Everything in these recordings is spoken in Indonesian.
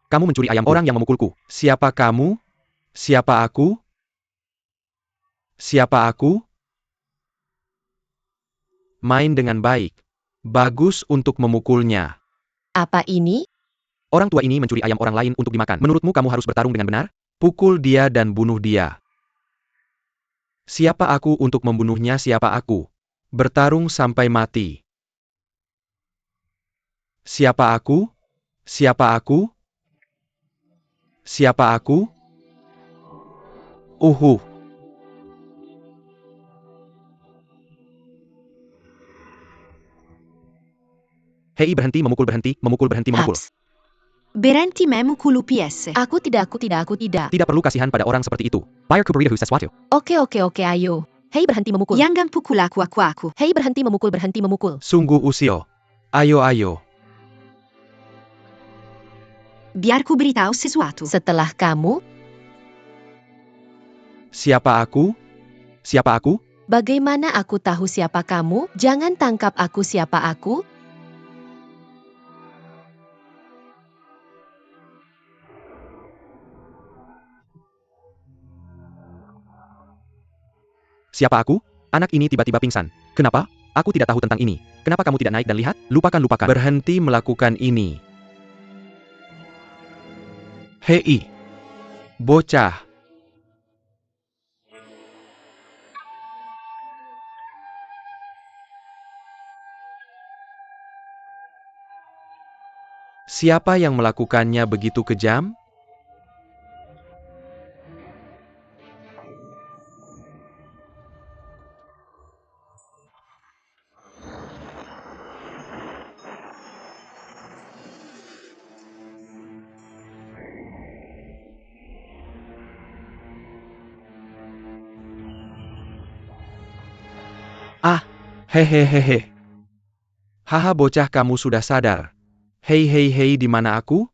Kamu mencuri ayamku. Orang yang memukulku. Siapa kamu? Siapa aku? Siapa aku? Main dengan baik. Bagus untuk memukulnya. Apa ini? Orang tua ini mencuri ayam orang lain untuk dimakan. Menurutmu kamu harus bertarung dengan benar? Pukul dia dan bunuh dia. Siapa aku untuk membunuhnya? Siapa aku? Bertarung sampai mati. Siapa aku? Siapa aku? Siapa aku? Uhuh. Hei, berhenti memukul, berhenti memukul, berhenti memukul. Haps. Berhenti memukul PS. Aku tidak. Tidak perlu kasihan pada orang seperti itu. Fire Kubrita sesuatu. Oke, ayo. Hei, berhenti memukul. Jangan pukul aku. Hei, berhenti memukul. Sungguh usil. Ayo. Biar ku beritahu sesuatu. Setelah kamu, Siapa aku? Siapa aku? bagaimana aku tahu siapa kamu? Jangan tangkap aku siapa aku. Siapa aku? Anak ini tiba-tiba pingsan. Kenapa? Aku tidak tahu tentang ini. Kenapa kamu tidak naik dan lihat? Lupakan. Berhenti melakukan ini. Hei. Bocah. Siapa yang melakukannya begitu kejam? Ah, hehehehe. Haha, bocah, kamu sudah sadar. Hei, di mana aku?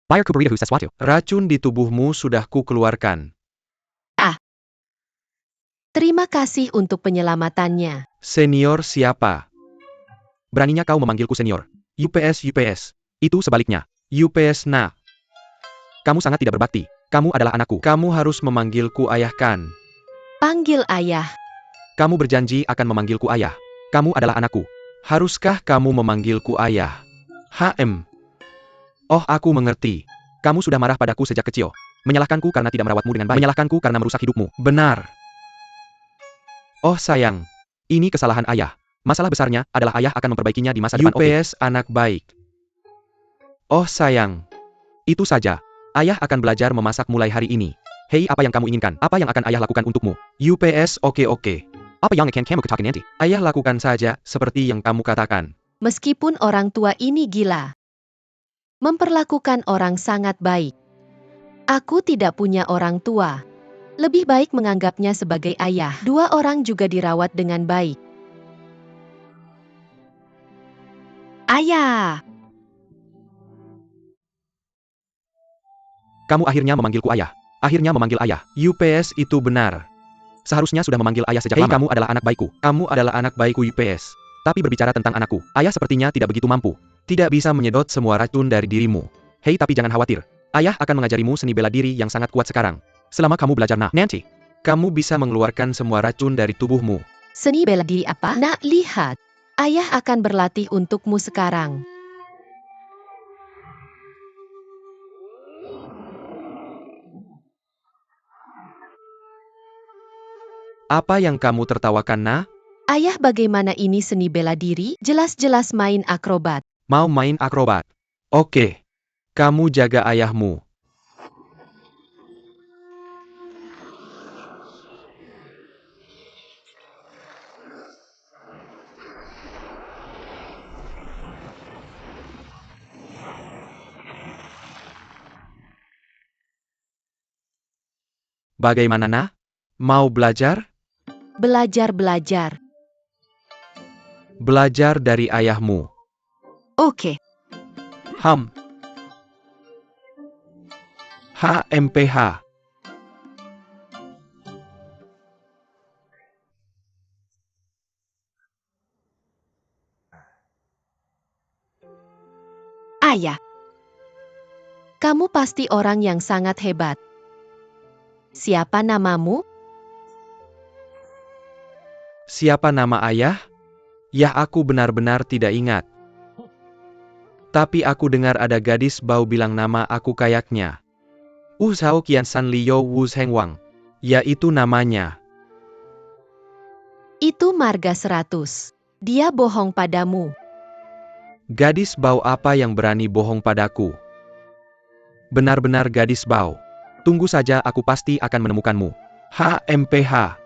Fire Kubrita sesuatu. Racun di tubuhmu sudah ku keluarkan. Terima kasih untuk penyelamatannya. Senior siapa? Beraninya kau memanggilku senior? UPS. Itu sebaliknya. UPS nah. Kamu sangat tidak berbakti. Kamu adalah anakku. Kamu harus memanggilku ayah kan? Panggil ayah. Kamu berjanji akan memanggilku ayah. Kamu adalah anakku. Haruskah kamu memanggilku ayah? Oh, aku mengerti. Kamu sudah marah padaku sejak kecil. Menyalahkanku karena tidak merawatmu dengan baik. Menyalahkanku karena merusak hidupmu. Benar. Oh sayang. Ini kesalahan ayah. Masalah besarnya adalah ayah akan memperbaikinya di masa depan. UPS anak baik. Oh sayang. Itu saja. Ayah akan belajar memasak mulai hari ini. Hei, apa yang kamu inginkan? Apa yang akan ayah lakukan untukmu? UPS oke. Apa yang akan kamu katakan nanti? Ayah lakukan saja seperti yang kamu katakan. Meskipun orang tua ini gila, memperlakukan orang sangat baik. Aku tidak punya orang tua. Lebih baik menganggapnya sebagai ayah. Dua orang juga dirawat dengan baik. Ayah! Kamu akhirnya memanggilku ayah. Akhirnya memanggil ayah. UPS itu benar. Seharusnya sudah memanggil ayah sejak lama. Kamu adalah anak baikku. Kamu adalah anak baikku UPS. Tapi berbicara tentang anakku, ayah sepertinya tidak begitu mampu. Tidak bisa menyedot semua racun dari dirimu. Hei, tapi jangan khawatir. Ayah akan mengajarimu seni bela diri yang sangat kuat sekarang. Selama kamu belajar nanti, kamu bisa mengeluarkan semua racun dari tubuhmu. Seni bela diri apa? Nak, lihat. Ayah akan berlatih untukmu sekarang. Apa yang kamu tertawakan, nah? Ayah, bagaimana ini seni bela diri? Jelas-jelas main akrobat. Mau main akrobat? Oke. Kamu jaga ayahmu. Bagaimana, nah? Mau belajar? Belajar. Belajar dari ayahmu. Oke. HMPH. Ayah. Kamu pasti orang yang sangat hebat. Siapa namamu? Siapa nama ayah? Yah, aku benar-benar tidak ingat. Tapi aku dengar ada gadis bau bilang nama aku kayaknya. Zhao Qiansan Liu Wu Zhengwang. Ya, itu namanya. Itu marga 100. Dia bohong padamu. Gadis bau apa yang berani bohong padaku? Benar-benar gadis bau. Tunggu saja, aku pasti akan menemukanmu. HMPH.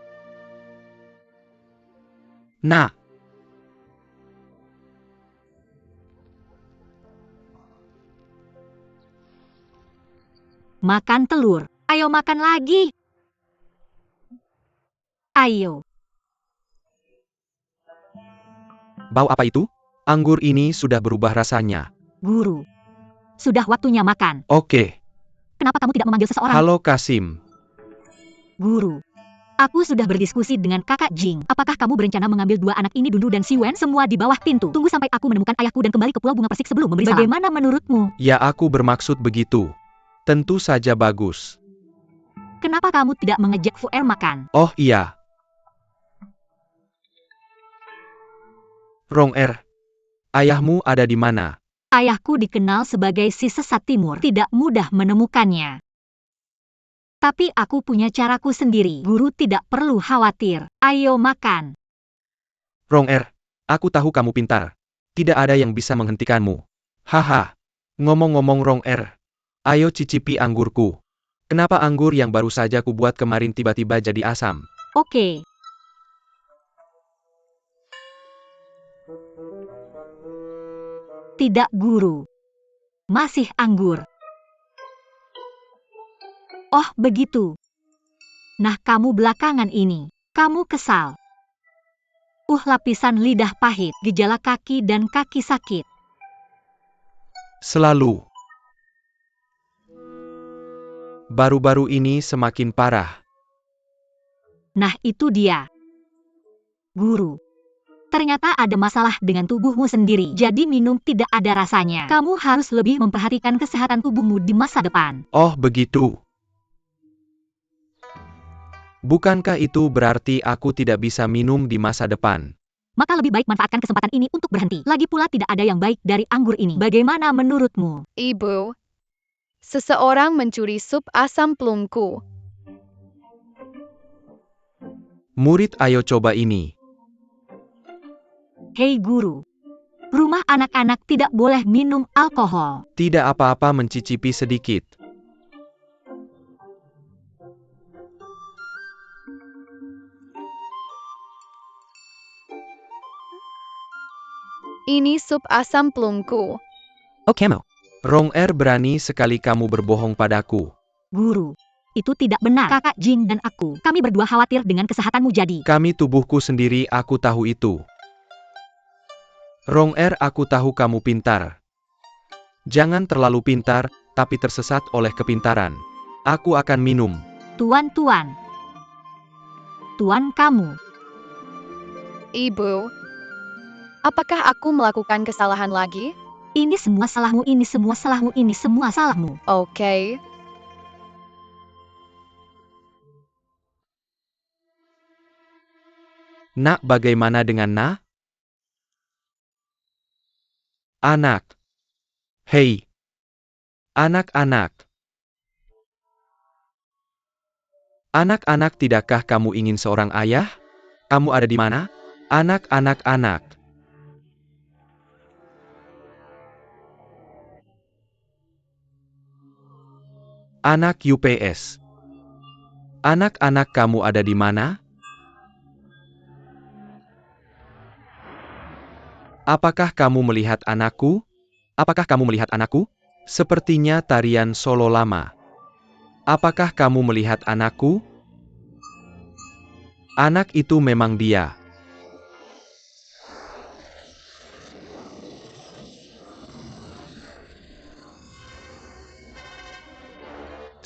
Nah. Makan telur. Ayo makan lagi. Ayo. Bau apa itu? Anggur ini sudah berubah rasanya. Guru. Sudah waktunya makan. Oke. Kenapa kamu tidak memanggil seseorang? Halo Kasim. Guru. Aku sudah berdiskusi dengan kakak Jing. Apakah kamu berencana mengambil dua anak ini, Dundu dan Siwen, semua di bawah pintu? Tunggu sampai aku menemukan ayahku dan kembali ke Pulau Bunga Persik sebelum memberi salam. Bagaimana menurutmu? Ya, aku bermaksud begitu. Tentu saja bagus. Kenapa kamu tidak mengejek Fuer makan? Oh iya. Rong-er. Ayahmu ada di mana? Ayahku dikenal sebagai si sesat timur. Tidak mudah menemukannya. Tapi aku punya caraku sendiri. Guru tidak perlu khawatir. Ayo makan. Rong-er, aku tahu kamu pintar. Tidak ada yang bisa menghentikanmu. Haha. Ngomong-ngomong Rong-er, ayo cicipi anggurku. Kenapa anggur yang baru saja ku buat kemarin tiba-tiba jadi asam? Oke. Tidak, Guru. Masih anggur. Oh, begitu. Nah, kamu belakangan ini, kamu kesal. Lapisan lidah pahit, gejala kaki dan kaki sakit. Selalu. Baru-baru ini semakin parah. Nah, itu dia. Guru. Ternyata ada masalah dengan tubuhmu sendiri. Jadi minum tidak ada rasanya. Kamu harus lebih memperhatikan kesehatan tubuhmu di masa depan. Oh, begitu. Bukankah itu berarti aku tidak bisa minum di masa depan? Maka lebih baik manfaatkan kesempatan ini untuk berhenti. Lagi pula tidak ada yang baik dari anggur ini. Bagaimana menurutmu? Ibu, seseorang mencuri sup asam plumku. Murid, ayo coba ini. Hei guru. Rumah anak-anak tidak boleh minum alkohol. Tidak apa-apa mencicipi sedikit. Ini sup asam plumku. Oh, Kemo. Rong-er, berani sekali kamu berbohong padaku. Guru, itu tidak benar. Kakak Jing dan aku, kami berdua khawatir dengan kesehatanmu jadi. Kami tubuhku sendiri, aku tahu itu. Rong-er, aku tahu kamu pintar. Jangan terlalu pintar, tapi tersesat oleh kepintaran. Aku akan minum. Tuan. Tuan kamu. Ibu, apakah aku melakukan kesalahan lagi? Ini semua salahmu, ini semua salahmu, ini semua salahmu. Oke. Nak, bagaimana dengan Nak? Anak. Hei. Anak-anak. Anak-anak, tidakkah kamu ingin seorang ayah? Kamu ada di mana? Anak-anak-anak. Anak UPS. Anak-anak, kamu ada di mana? Apakah kamu melihat anakku? Apakah kamu melihat anakku? Sepertinya tarian solo lama. Apakah kamu melihat anakku? Anak itu memang dia.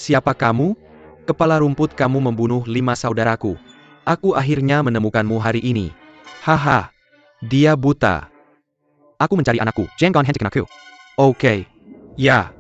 Siapa kamu? Kepala rumput, kamu membunuh 5 saudaraku. Aku akhirnya menemukanmu hari ini. Haha. Dia buta. Aku mencari anakku. Jangan hentikan aku. Oke. Ya.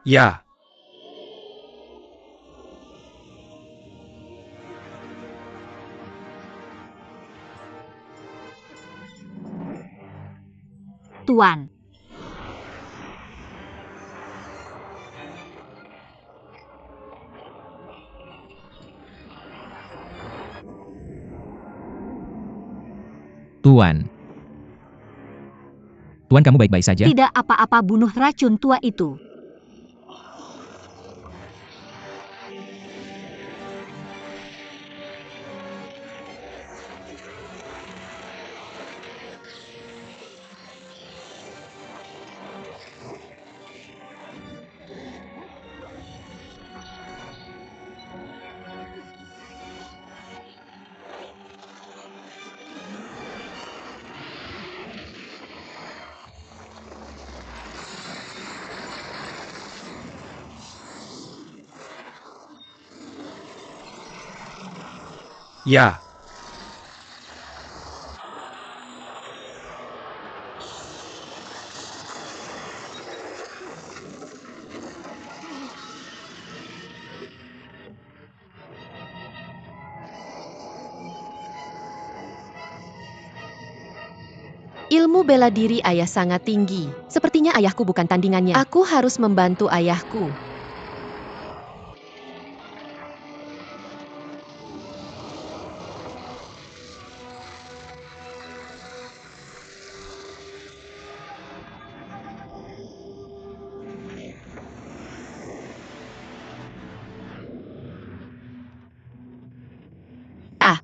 Ya, Tuan. Tuan. Tuan, kamu baik-baik saja? Tidak apa-apa, bunuh racun tua itu. ya. Ilmu bela diri ayah sangat tinggi. Sepertinya ayahku bukan tandingannya. Aku harus membantu ayahku. Ah,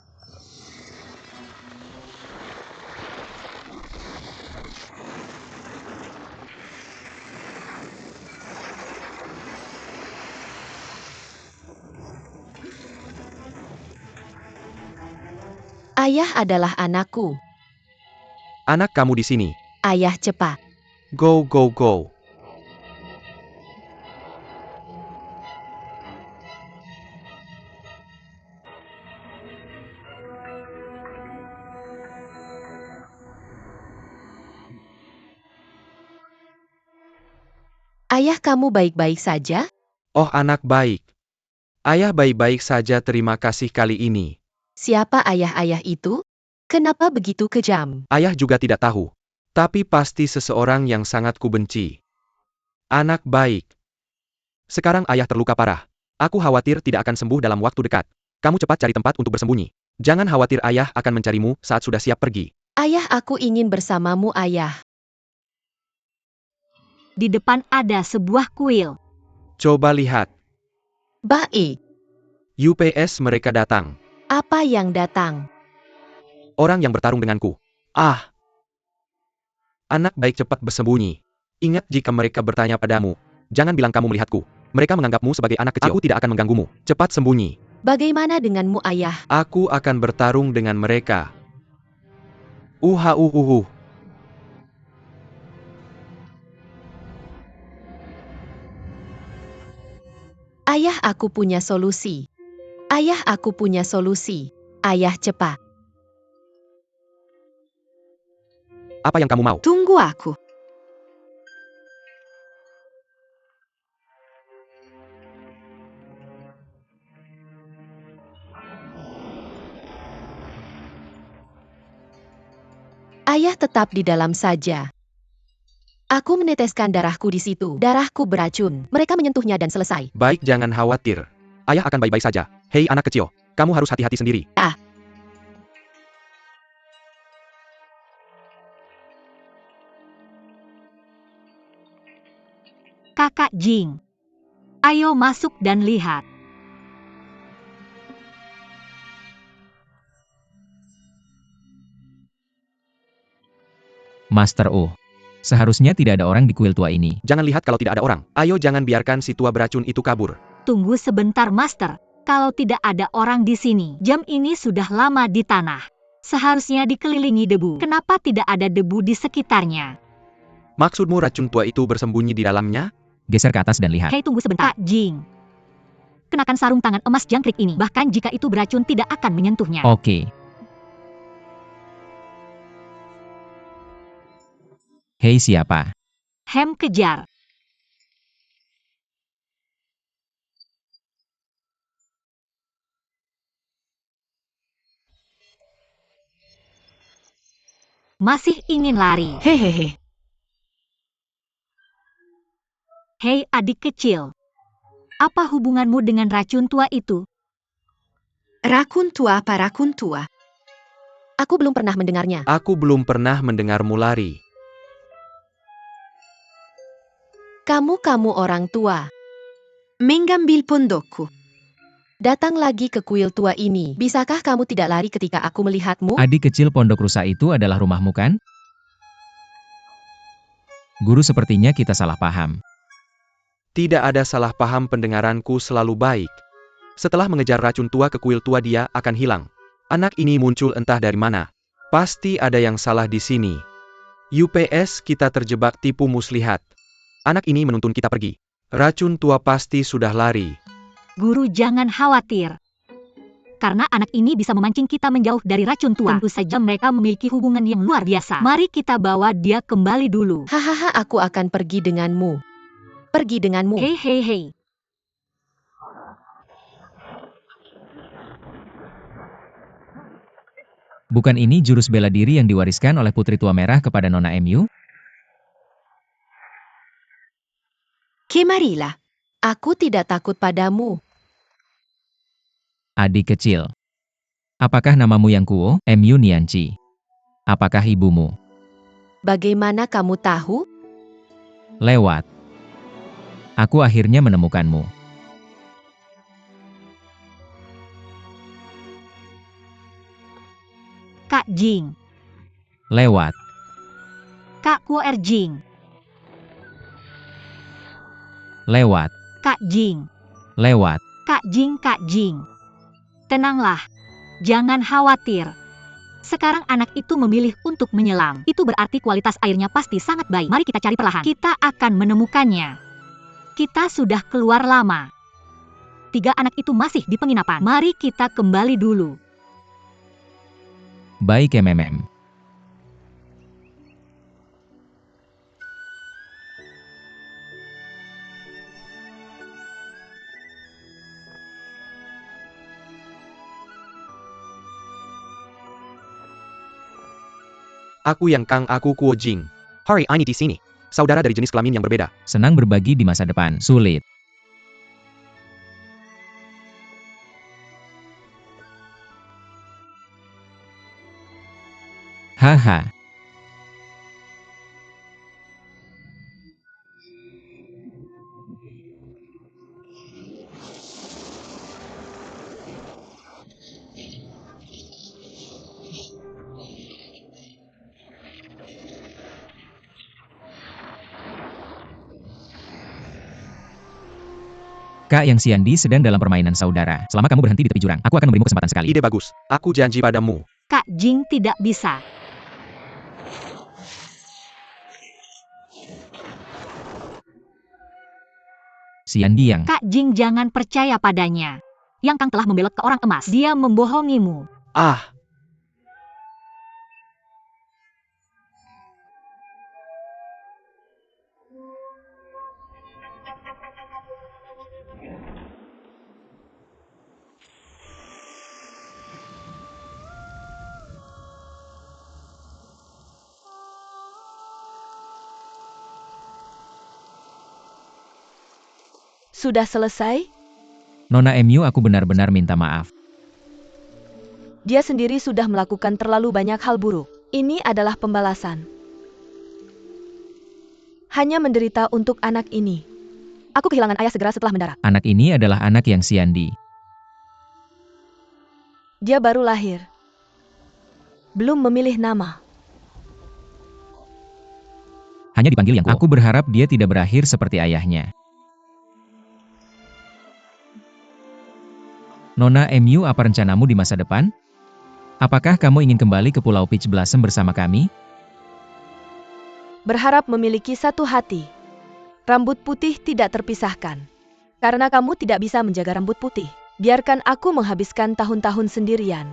ayah adalah anakku. Anak kamu di sini. Ayah cepat. Go, go, go. Ayah kamu baik-baik saja? Oh, anak baik. Ayah baik-baik saja, terima kasih kali ini. Siapa ayah-ayah itu? Kenapa begitu kejam? Ayah juga tidak tahu. Tapi pasti seseorang yang sangat kubenci. Anak baik. Sekarang ayah terluka parah. Aku khawatir tidak akan sembuh dalam waktu dekat. Kamu cepat cari tempat untuk bersembunyi. Jangan khawatir, ayah akan mencarimu saat sudah siap pergi. Ayah, aku ingin bersamamu, ayah. Di depan ada sebuah kuil. Coba lihat. Baik. UPS mereka datang. Apa yang datang? Orang yang bertarung denganku. Ah. Anak baik, cepat bersembunyi. Ingat, jika mereka bertanya padamu, jangan bilang kamu melihatku. Mereka menganggapmu sebagai anak kecil. Aku tidak akan mengganggumu. Cepat sembunyi. Bagaimana denganmu, ayah? Aku akan bertarung dengan mereka. Ayah, aku punya solusi. Ayah, aku punya solusi. Ayah, cepat. Apa yang kamu mau? Tunggu aku. Ayah tetap di dalam saja. Aku meneteskan darahku di situ. Darahku beracun. Mereka menyentuhnya dan selesai. Baik, jangan khawatir. Ayah akan baik-baik saja. Hei anak kecil, kamu harus hati-hati sendiri. Ah. Kakak Jing. Ayo masuk dan lihat. Master O. Seharusnya tidak ada orang di kuil tua ini. Jangan lihat kalau tidak ada orang. Ayo, jangan biarkan si tua beracun itu kabur. Tunggu sebentar, Master. Kalau tidak ada orang di sini, jam ini sudah lama di tanah. Seharusnya dikelilingi debu. Kenapa tidak ada debu di sekitarnya? Maksudmu racun tua itu bersembunyi di dalamnya? Geser ke atas dan lihat. Hei, tunggu sebentar, Kak Jing. Kenakan sarung tangan emas jangkrik ini. Bahkan jika itu beracun tidak akan menyentuhnya. Oke. Hei, siapa? Hem, kejar. Masih ingin lari. Hehehe. Hei adik kecil. Apa hubunganmu dengan racun tua itu? Rakun tua apa rakun tua? Aku belum pernah mendengarnya. Aku belum pernah mendengarmu lari. Kamu orang tua. Mengambil pondokku. Datang lagi ke kuil tua ini. Bisakah kamu tidak lari ketika aku melihatmu? Adik kecil pondok rusa itu adalah rumahmu kan? Guru, sepertinya kita salah paham. Tidak ada salah paham, pendengaranku selalu baik. Setelah mengejar racun tua ke kuil tua, dia akan hilang. Anak ini muncul entah dari mana. Pasti ada yang salah di sini. UPS, kita terjebak tipu muslihat. Anak ini menuntun kita pergi. Racun tua pasti sudah lari. Guru, jangan khawatir. Karena anak ini bisa memancing kita menjauh dari racun tua. Tentu saja mereka memiliki hubungan yang luar biasa. Mari kita bawa dia kembali dulu. Hahaha, aku akan pergi denganmu. Pergi denganmu. Hei hei hei. Bukan ini jurus bela diri yang diwariskan oleh Putri Tua Merah kepada Nona MU? Kemarilah. Aku tidak takut padamu. Adik kecil. Apakah namamu yang kuo, MU Nianci? Apakah ibumu? Bagaimana kamu tahu? Lewat. Aku akhirnya menemukanmu. Kak Jing. Lewat. Kak Kuo Er Jing. Lewat. Kak Jing. Lewat. Kak Jing, Kak Jing. Tenanglah. Jangan khawatir. Sekarang anak itu memilih untuk menyelam. Itu berarti kualitas airnya pasti sangat baik. Mari kita cari perlahan. Kita akan menemukannya. Kita sudah keluar lama. 3 anak itu masih di penginapan. Mari kita kembali dulu. Baik MMM. Aku yang Kang, aku Kuo Jing. Hari ini di sini. Saudara dari jenis kelamin yang berbeda. Senang berbagi di masa depan. Sulit. Haha. Kak yang Siandi sedang dalam permainan saudara. Selama kamu berhenti di tepi jurang, aku akan memberimu kesempatan sekali. Ide bagus. Aku janji padamu. Kak Jing tidak bisa. Siandi yang... Kak Jing, jangan percaya padanya. Yang Kang telah membelot ke orang emas. Dia membohongimu. Ah, Sudah selesai? Nona MU, aku benar-benar minta maaf. Dia sendiri sudah melakukan terlalu banyak hal buruk. Ini adalah pembalasan. Hanya menderita untuk anak ini. Aku kehilangan ayah segera setelah mendarat. Anak ini adalah anak yang Siandi. Dia baru lahir. Belum memilih nama. Hanya dipanggil yang kuo. Aku berharap dia tidak berakhir seperti ayahnya. Nona MU, apa rencanamu di masa depan? Apakah kamu ingin kembali ke Pulau Peach Blossom bersama kami? Berharap memiliki satu hati. Rambut putih tidak terpisahkan. Karena kamu tidak bisa menjaga rambut putih, biarkan aku menghabiskan tahun-tahun sendirian.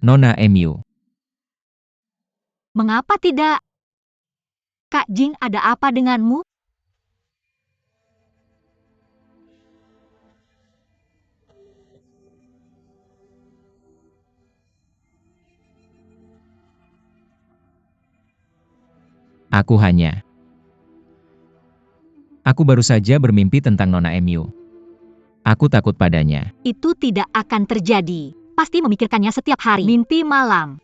Nona MU. Mengapa tidak? Kak Jing, ada apa denganmu? Aku baru saja bermimpi tentang Nona Emu. Aku takut padanya. Itu tidak akan terjadi. Pasti memikirkannya setiap hari. Mimpi malam.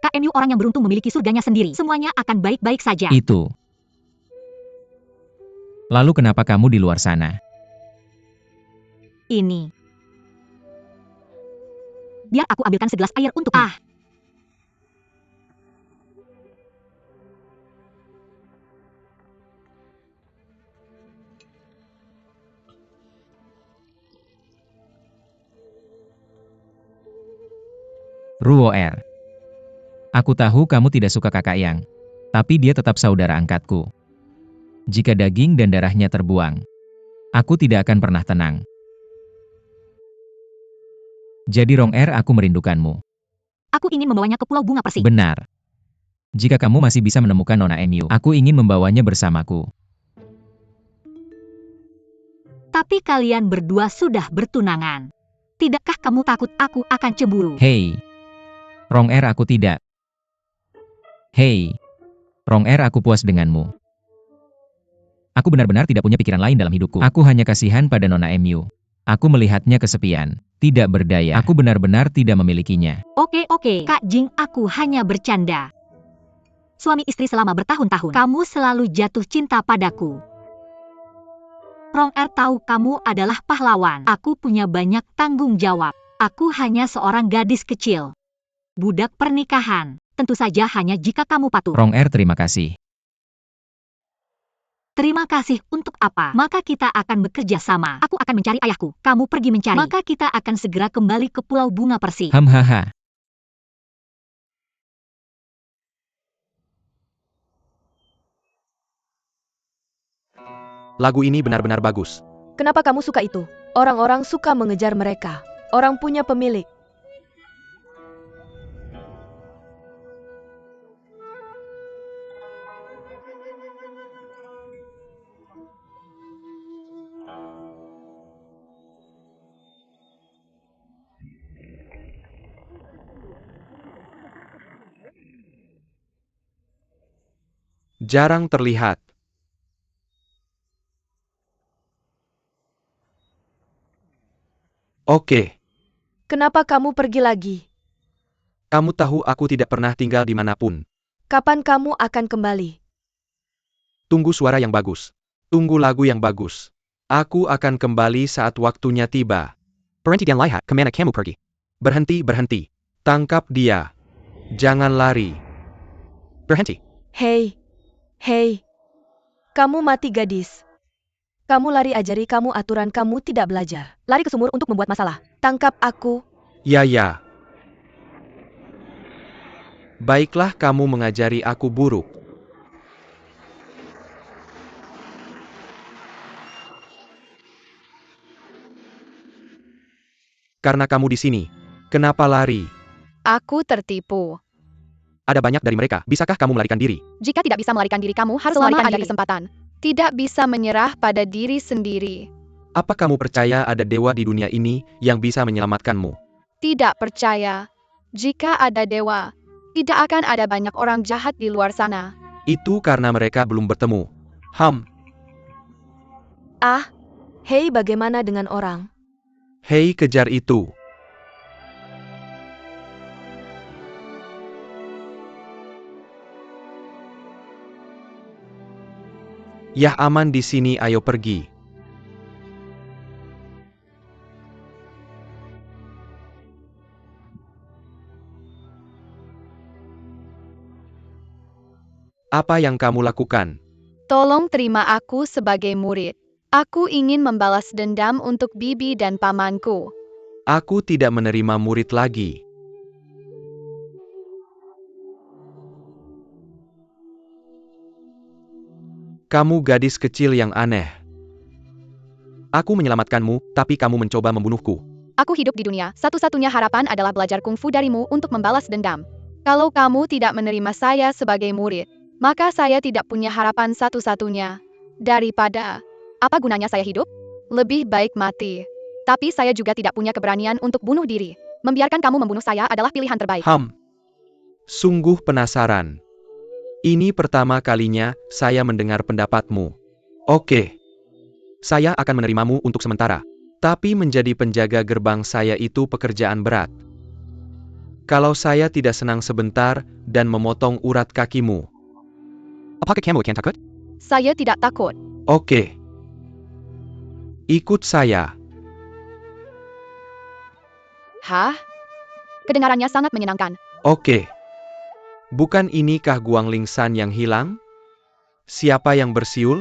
Kak Emu orang yang beruntung memiliki surganya sendiri. Semuanya akan baik-baik saja. Itu. Lalu kenapa kamu di luar sana? Ini. Biar aku ambilkan segelas air untukmu. Ruoer. Aku tahu kamu tidak suka kakak Yang. Tapi dia tetap saudara angkatku. Jika daging dan darahnya terbuang, aku tidak akan pernah tenang. Jadi Ronger, aku merindukanmu. Aku ingin membawanya ke Pulau Bunga Persi. Benar. Jika kamu masih bisa menemukan Nona Emu, aku ingin membawanya bersamaku. Tapi kalian berdua sudah bertunangan. Tidakkah kamu takut aku akan cemburu? Hei. Ronger, aku tidak. Hei. Ronger, aku puas denganmu. Aku benar-benar tidak punya pikiran lain dalam hidupku. Aku hanya kasihan pada Nona Emu. Aku melihatnya kesepian, tidak berdaya. Aku benar-benar tidak memilikinya. Oke, Kak Jing, aku hanya bercanda. Suami istri selama bertahun-tahun, kamu selalu jatuh cinta padaku. Ronger tahu kamu adalah pahlawan. Aku punya banyak tanggung jawab. Aku hanya seorang gadis kecil. Budak pernikahan. Tentu saja hanya jika kamu patuh. Ronger, terima kasih. Terima kasih untuk apa? Maka kita akan bekerja sama. Aku akan mencari ayahku. Kamu pergi mencari. Maka kita akan segera kembali ke Pulau Bunga Persi. Hahaha. Lagu ini benar-benar bagus. Kenapa kamu suka itu? Orang-orang suka mengejar mereka. Orang punya pemilik. Jarang terlihat. Oke. Kenapa kamu pergi lagi? Kamu tahu aku tidak pernah tinggal dimanapun. Kapan kamu akan kembali? Tunggu suara yang bagus. Tunggu lagu yang bagus. Aku akan kembali saat waktunya tiba. Berhenti dan lihat kemana kamu pergi. Berhenti, berhenti. Tangkap dia. Jangan lari. Berhenti. Hei. Kamu mati gadis. Kamu lari, ajari kamu aturan, kamu tidak belajar. Lari ke sumur untuk membuat masalah. Tangkap aku. Ya. Baiklah, kamu mengajari aku buruk. Karena kamu di sini. Kenapa lari? Aku tertipu. Ada banyak dari mereka. Bisakah kamu melarikan diri? Jika tidak bisa melarikan diri, kamu harus Selama melarikan ada diri. Kesempatan. Tidak bisa menyerah pada diri sendiri. Apa kamu percaya ada dewa di dunia ini yang bisa menyelamatkanmu? Tidak percaya. Jika ada dewa, tidak akan ada banyak orang jahat di luar sana. Itu karena mereka belum bertemu. Hei, bagaimana dengan orang? Hei, kejar itu. Yah, aman di sini, ayo pergi. Apa yang kamu lakukan? Tolong terima aku sebagai murid. Aku ingin membalas dendam untuk bibi dan pamanku. Aku tidak menerima murid lagi. Kamu gadis kecil yang aneh. Aku menyelamatkanmu, tapi kamu mencoba membunuhku. Aku hidup di dunia, satu-satunya harapan adalah belajar kungfu darimu untuk membalas dendam. Kalau kamu tidak menerima saya sebagai murid, maka saya tidak punya harapan satu-satunya. Daripada, apa gunanya saya hidup? Lebih baik mati. Tapi saya juga tidak punya keberanian untuk bunuh diri. Membiarkan kamu membunuh saya adalah pilihan terbaik. Sungguh penasaran. Ini pertama kalinya saya mendengar pendapatmu. Oke. Saya akan menerimamu untuk sementara. Tapi menjadi penjaga gerbang saya itu pekerjaan berat. Kalau saya tidak senang sebentar dan memotong urat kakimu. Apakah kamu akan takut? Saya tidak takut. Oke. Ikut saya. Hah? Kedengarannya sangat menyenangkan. Oke. Bukan inikah Guang Lingsan yang hilang? Siapa yang bersiul?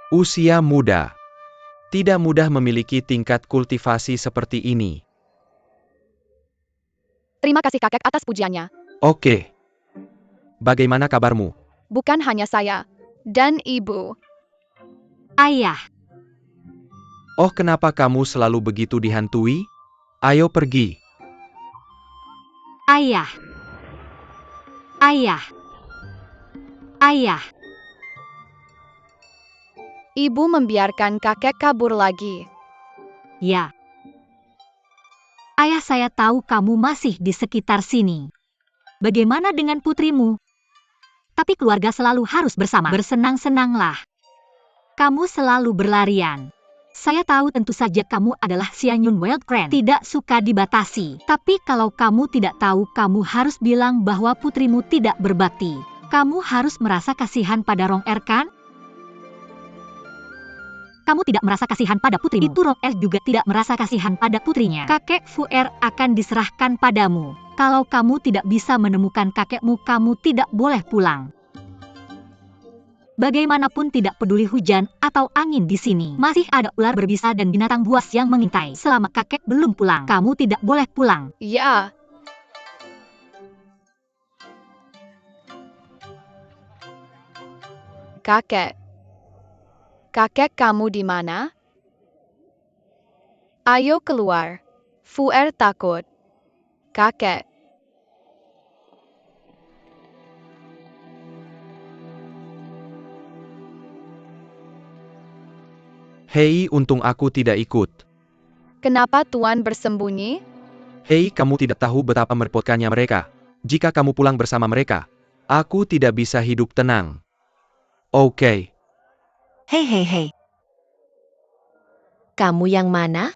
Usia muda. Tidak mudah memiliki tingkat kultivasi seperti ini. Terima kasih kakek atas pujiannya. Oke. Bagaimana kabarmu? Bukan hanya saya. Dan ibu. Ayah, Oh, kenapa kamu selalu begitu dihantui? Ayo pergi. ayah, ayah, ayah. Ibu membiarkan kakek kabur lagi. Ya. Ayah, saya tahu kamu masih di sekitar sini. Bagaimana dengan putrimu? Tapi keluarga selalu harus bersama. Bersenang-senanglah. Kamu selalu berlarian. Saya tahu tentu saja kamu adalah Xianyun Wild Cran. Tidak suka dibatasi. Tapi kalau kamu tidak tahu, kamu harus bilang bahwa putrimu tidak berbakti. Kamu harus merasa kasihan pada Rong Er, kan? Kamu tidak merasa kasihan pada putrimu. Itu Rong Er juga tidak merasa kasihan pada putrinya. Kakek Fu Er akan diserahkan padamu. Kalau kamu tidak bisa menemukan kakekmu, kamu tidak boleh pulang. Bagaimanapun tidak peduli hujan atau angin di sini. Masih ada ular berbisa dan binatang buas yang mengintai. Selama kakek belum pulang, kamu tidak boleh pulang. Ya. Kakek. Kakek kamu di mana? Ayo keluar. Fu Er takut. Kakek. Hei, untung aku tidak ikut. Kenapa Tuan bersembunyi? Hei, kamu tidak tahu betapa merepotkannya mereka. Jika kamu pulang bersama mereka, aku tidak bisa hidup tenang. Oke. Hei hei hei. Kamu yang mana?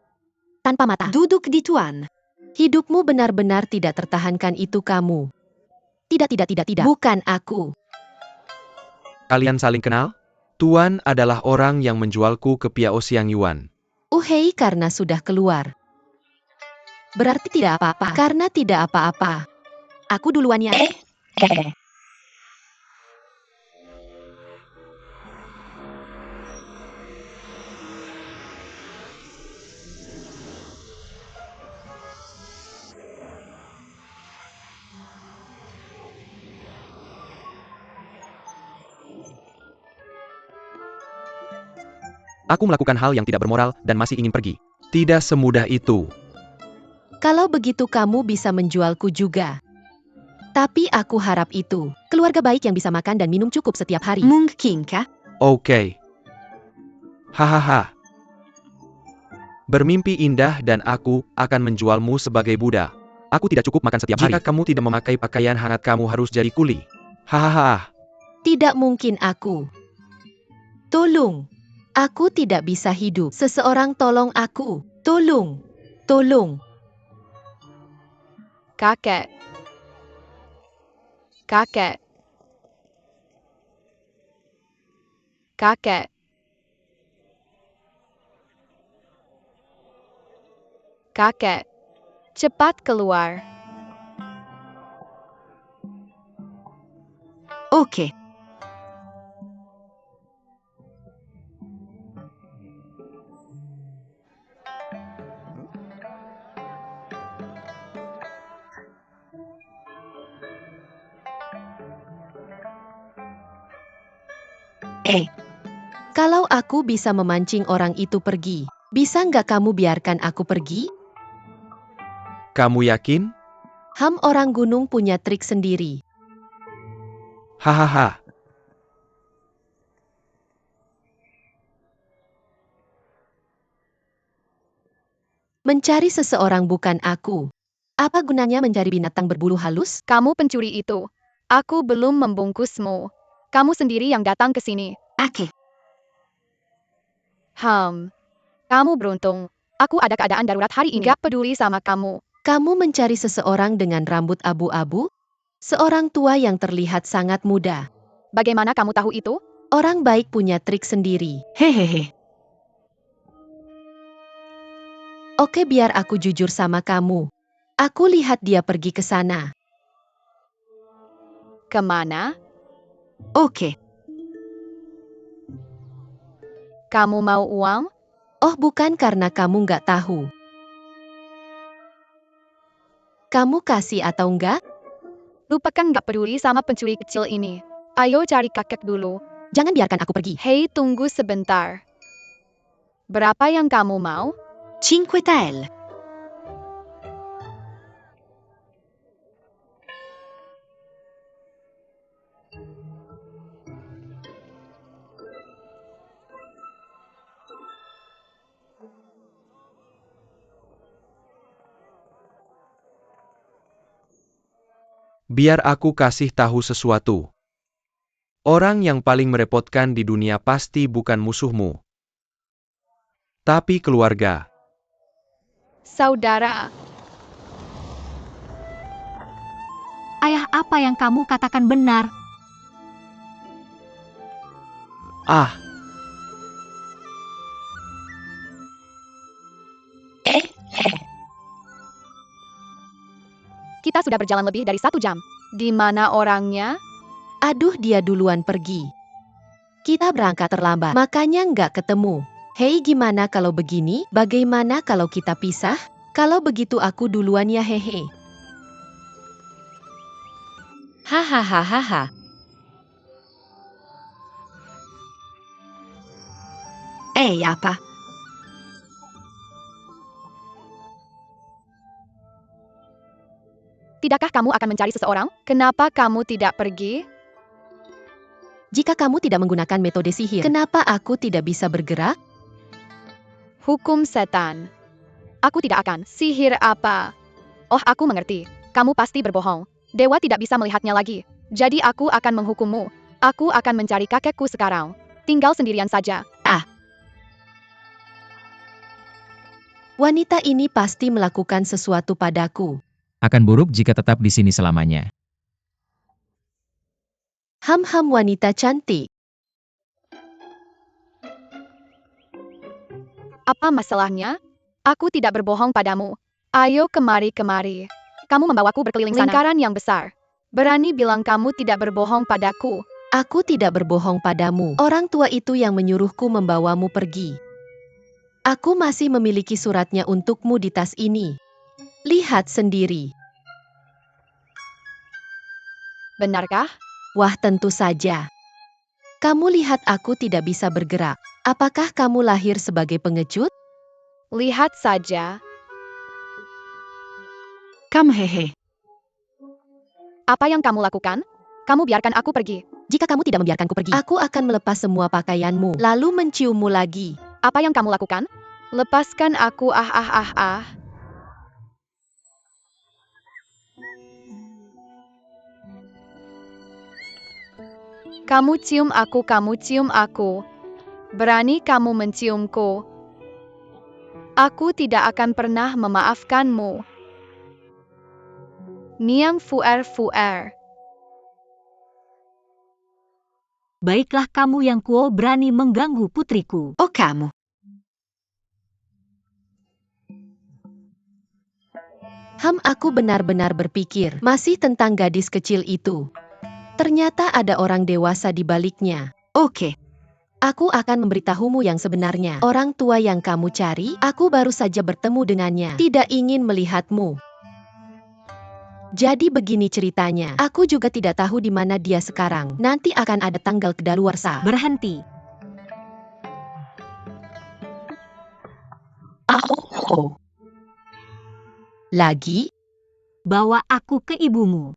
Tanpa mata. Duduk di Tuan. Hidupmu benar-benar tidak tertahankan, itu kamu. Tidak. Bukan aku. Kalian saling kenal? Tuan adalah orang yang menjualku ke Piao Xiang Yuan. Hei, karena sudah keluar. Berarti tidak apa-apa. Karena tidak apa-apa. Aku duluan ya. Aku melakukan hal yang tidak bermoral dan masih ingin pergi. Tidak semudah itu. Kalau begitu kamu bisa menjualku juga. Tapi aku harap itu keluarga baik yang bisa makan dan minum cukup setiap hari. Mungkinkah? Oke. Hahaha. Bermimpi indah dan aku akan menjualmu sebagai budak. Aku tidak cukup makan setiap hari. Jika kamu tidak memakai pakaian hangat, kamu harus jadi kuli. Hahaha. Tidak mungkin aku. Tolong. Aku tidak bisa hidup. Seseorang tolong aku. Tolong. Tolong. Kakek. Kakek. Kakek. Kakek. Cepat keluar. Oke. Kalau aku bisa memancing orang itu pergi, bisa nggak kamu biarkan aku pergi? Kamu yakin? Orang gunung punya trik sendiri. Hahaha. Mencari seseorang bukan aku. Apa gunanya mencari binatang berbulu halus? Kamu pencuri itu. Aku belum membungkusmu. Kamu sendiri yang datang ke sini. Oke. Kamu beruntung. Aku ada keadaan darurat hari ini. Gak peduli sama kamu. Kamu mencari seseorang dengan rambut abu-abu? Seorang tua yang terlihat sangat muda. Bagaimana kamu tahu itu? Orang baik punya trik sendiri. Hehehe. Oke, biar aku jujur sama kamu. Aku lihat dia pergi ke sana. Kemana? Oke. Kamu mau uang? Oh, bukan, karena kamu nggak tahu. Kamu kasih atau enggak? Lupakan, gak peduli sama pencuri kecil ini. Ayo cari kakek dulu. Jangan biarkan aku pergi. Hei, tunggu sebentar. Berapa yang kamu mau? 5 tel. Biar aku kasih tahu sesuatu. Orang yang paling merepotkan di dunia pasti bukan musuhmu, tapi keluarga. Saudara. Ayah, apa yang kamu katakan benar. Ah, Kita sudah berjalan lebih dari 1 jam. Di mana orangnya? Aduh, dia duluan pergi. Kita berangkat terlambat, makanya nggak ketemu. Hei, gimana kalau begini? Bagaimana kalau kita pisah? Kalau begitu aku duluan ya, hehe. Hahaha. Apa? Tidakkah kamu akan mencari seseorang? Kenapa kamu tidak pergi? Jika kamu tidak menggunakan metode sihir, kenapa aku tidak bisa bergerak? Hukum setan. Aku tidak akan. Sihir apa? Oh, aku mengerti. Kamu pasti berbohong. Dewa tidak bisa melihatnya lagi. Jadi aku akan menghukummu. Aku akan mencari kakekku sekarang. Tinggal sendirian saja. Wanita ini pasti melakukan sesuatu padaku. Akan buruk jika tetap di sini selamanya. Ham-ham, wanita cantik. Apa masalahnya? Aku tidak berbohong padamu. Ayo kemari. Kamu membawaku berkeliling sana. Lingkaran yang besar. Berani bilang kamu tidak berbohong padaku. Aku tidak berbohong padamu. Orang tua itu yang menyuruhku membawamu pergi. Aku masih memiliki suratnya untukmu di tas ini. Lihat sendiri. Benarkah? Wah, tentu saja. Kamu lihat aku tidak bisa bergerak. Apakah kamu lahir sebagai pengecut? Lihat saja. Hehe. Apa yang kamu lakukan? Kamu biarkan aku pergi. Jika kamu tidak membiarkanku pergi, aku akan melepas semua pakaianmu, lalu menciummu lagi. Apa yang kamu lakukan? Lepaskan aku. Kamu cium aku. Berani kamu menciumku. Aku tidak akan pernah memaafkanmu. Niang fuer. Baiklah, kamu yang kuo berani mengganggu putriku. Oh, kamu. Aku benar-benar berpikir masih tentang gadis kecil itu. Ternyata ada orang dewasa di baliknya. Oke. Aku akan memberitahumu yang sebenarnya. Orang tua yang kamu cari, aku baru saja bertemu dengannya. Tidak ingin melihatmu. Jadi begini ceritanya. Aku juga tidak tahu di mana dia sekarang. Nanti akan ada tanggal kedaluarsa. Berhenti. Lagi? Bawa aku ke ibumu.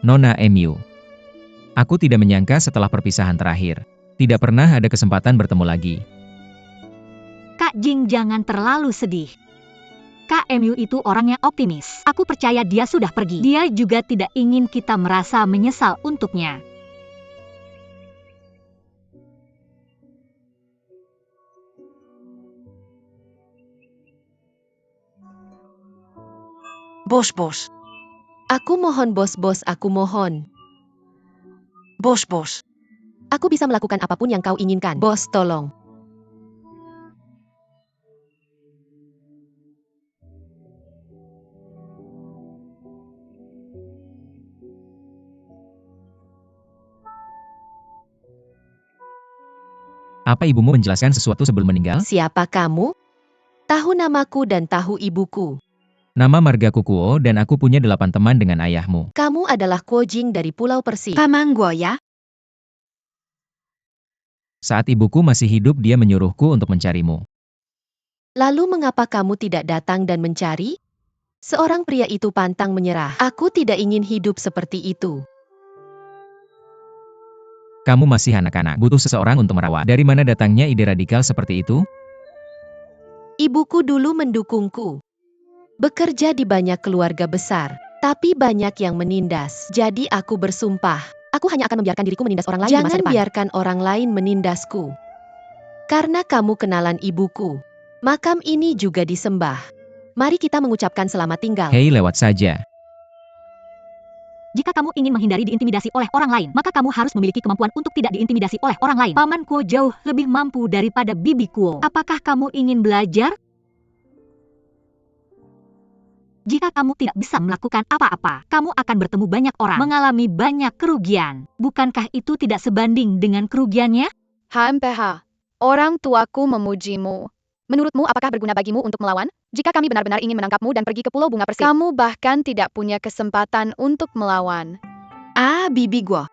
Nona Emu. Aku tidak menyangka setelah perpisahan terakhir. Tidak pernah ada kesempatan bertemu lagi. Kak Jing, jangan terlalu sedih. Kak Emu itu orangnya optimis. Aku percaya dia sudah pergi. Dia juga tidak ingin kita merasa menyesal untuknya. Bos. Aku mohon bos, aku mohon. Bos. Aku bisa melakukan apapun yang kau inginkan. Bos, tolong. Apa ibumu menjelaskan sesuatu sebelum meninggal? Siapa kamu? Tahu namaku dan tahu ibuku. Nama margaku Kuo dan aku punya 8 teman dengan ayahmu. Kamu adalah Kuo Jing dari Pulau Persik. Paman gua ya. Saat ibuku masih hidup dia menyuruhku untuk mencarimu. Lalu mengapa kamu tidak datang dan mencari? Seorang pria itu pantang menyerah. Aku tidak ingin hidup seperti itu. Kamu masih anak-anak, butuh seseorang untuk merawat. Dari mana datangnya ide radikal seperti itu? Ibuku dulu mendukungku. Bekerja di banyak keluarga besar, tapi banyak yang menindas. Jadi aku bersumpah, aku hanya akan membiarkan diriku menindas orang lain di masa Jangan depan. biarkan Orang lain menindasku. Karena kamu kenalan ibuku, makam ini juga disembah. Mari kita mengucapkan selamat tinggal. Hei, lewat saja. Jika kamu ingin menghindari diintimidasi oleh orang lain, maka kamu harus memiliki kemampuan untuk tidak diintimidasi oleh orang lain. Paman Kuo jauh lebih mampu daripada bibi Kuo. Apakah kamu ingin belajar? Jika kamu tidak bisa melakukan apa-apa, kamu akan bertemu banyak orang, mengalami banyak kerugian. Bukankah itu tidak sebanding dengan kerugiannya? HMPH, orang tuaku memujimu. Menurutmu apakah berguna bagimu untuk melawan? Jika kami benar-benar ingin menangkapmu dan pergi ke Pulau Bunga Persik, kamu bahkan tidak punya kesempatan untuk melawan. Bibi gua.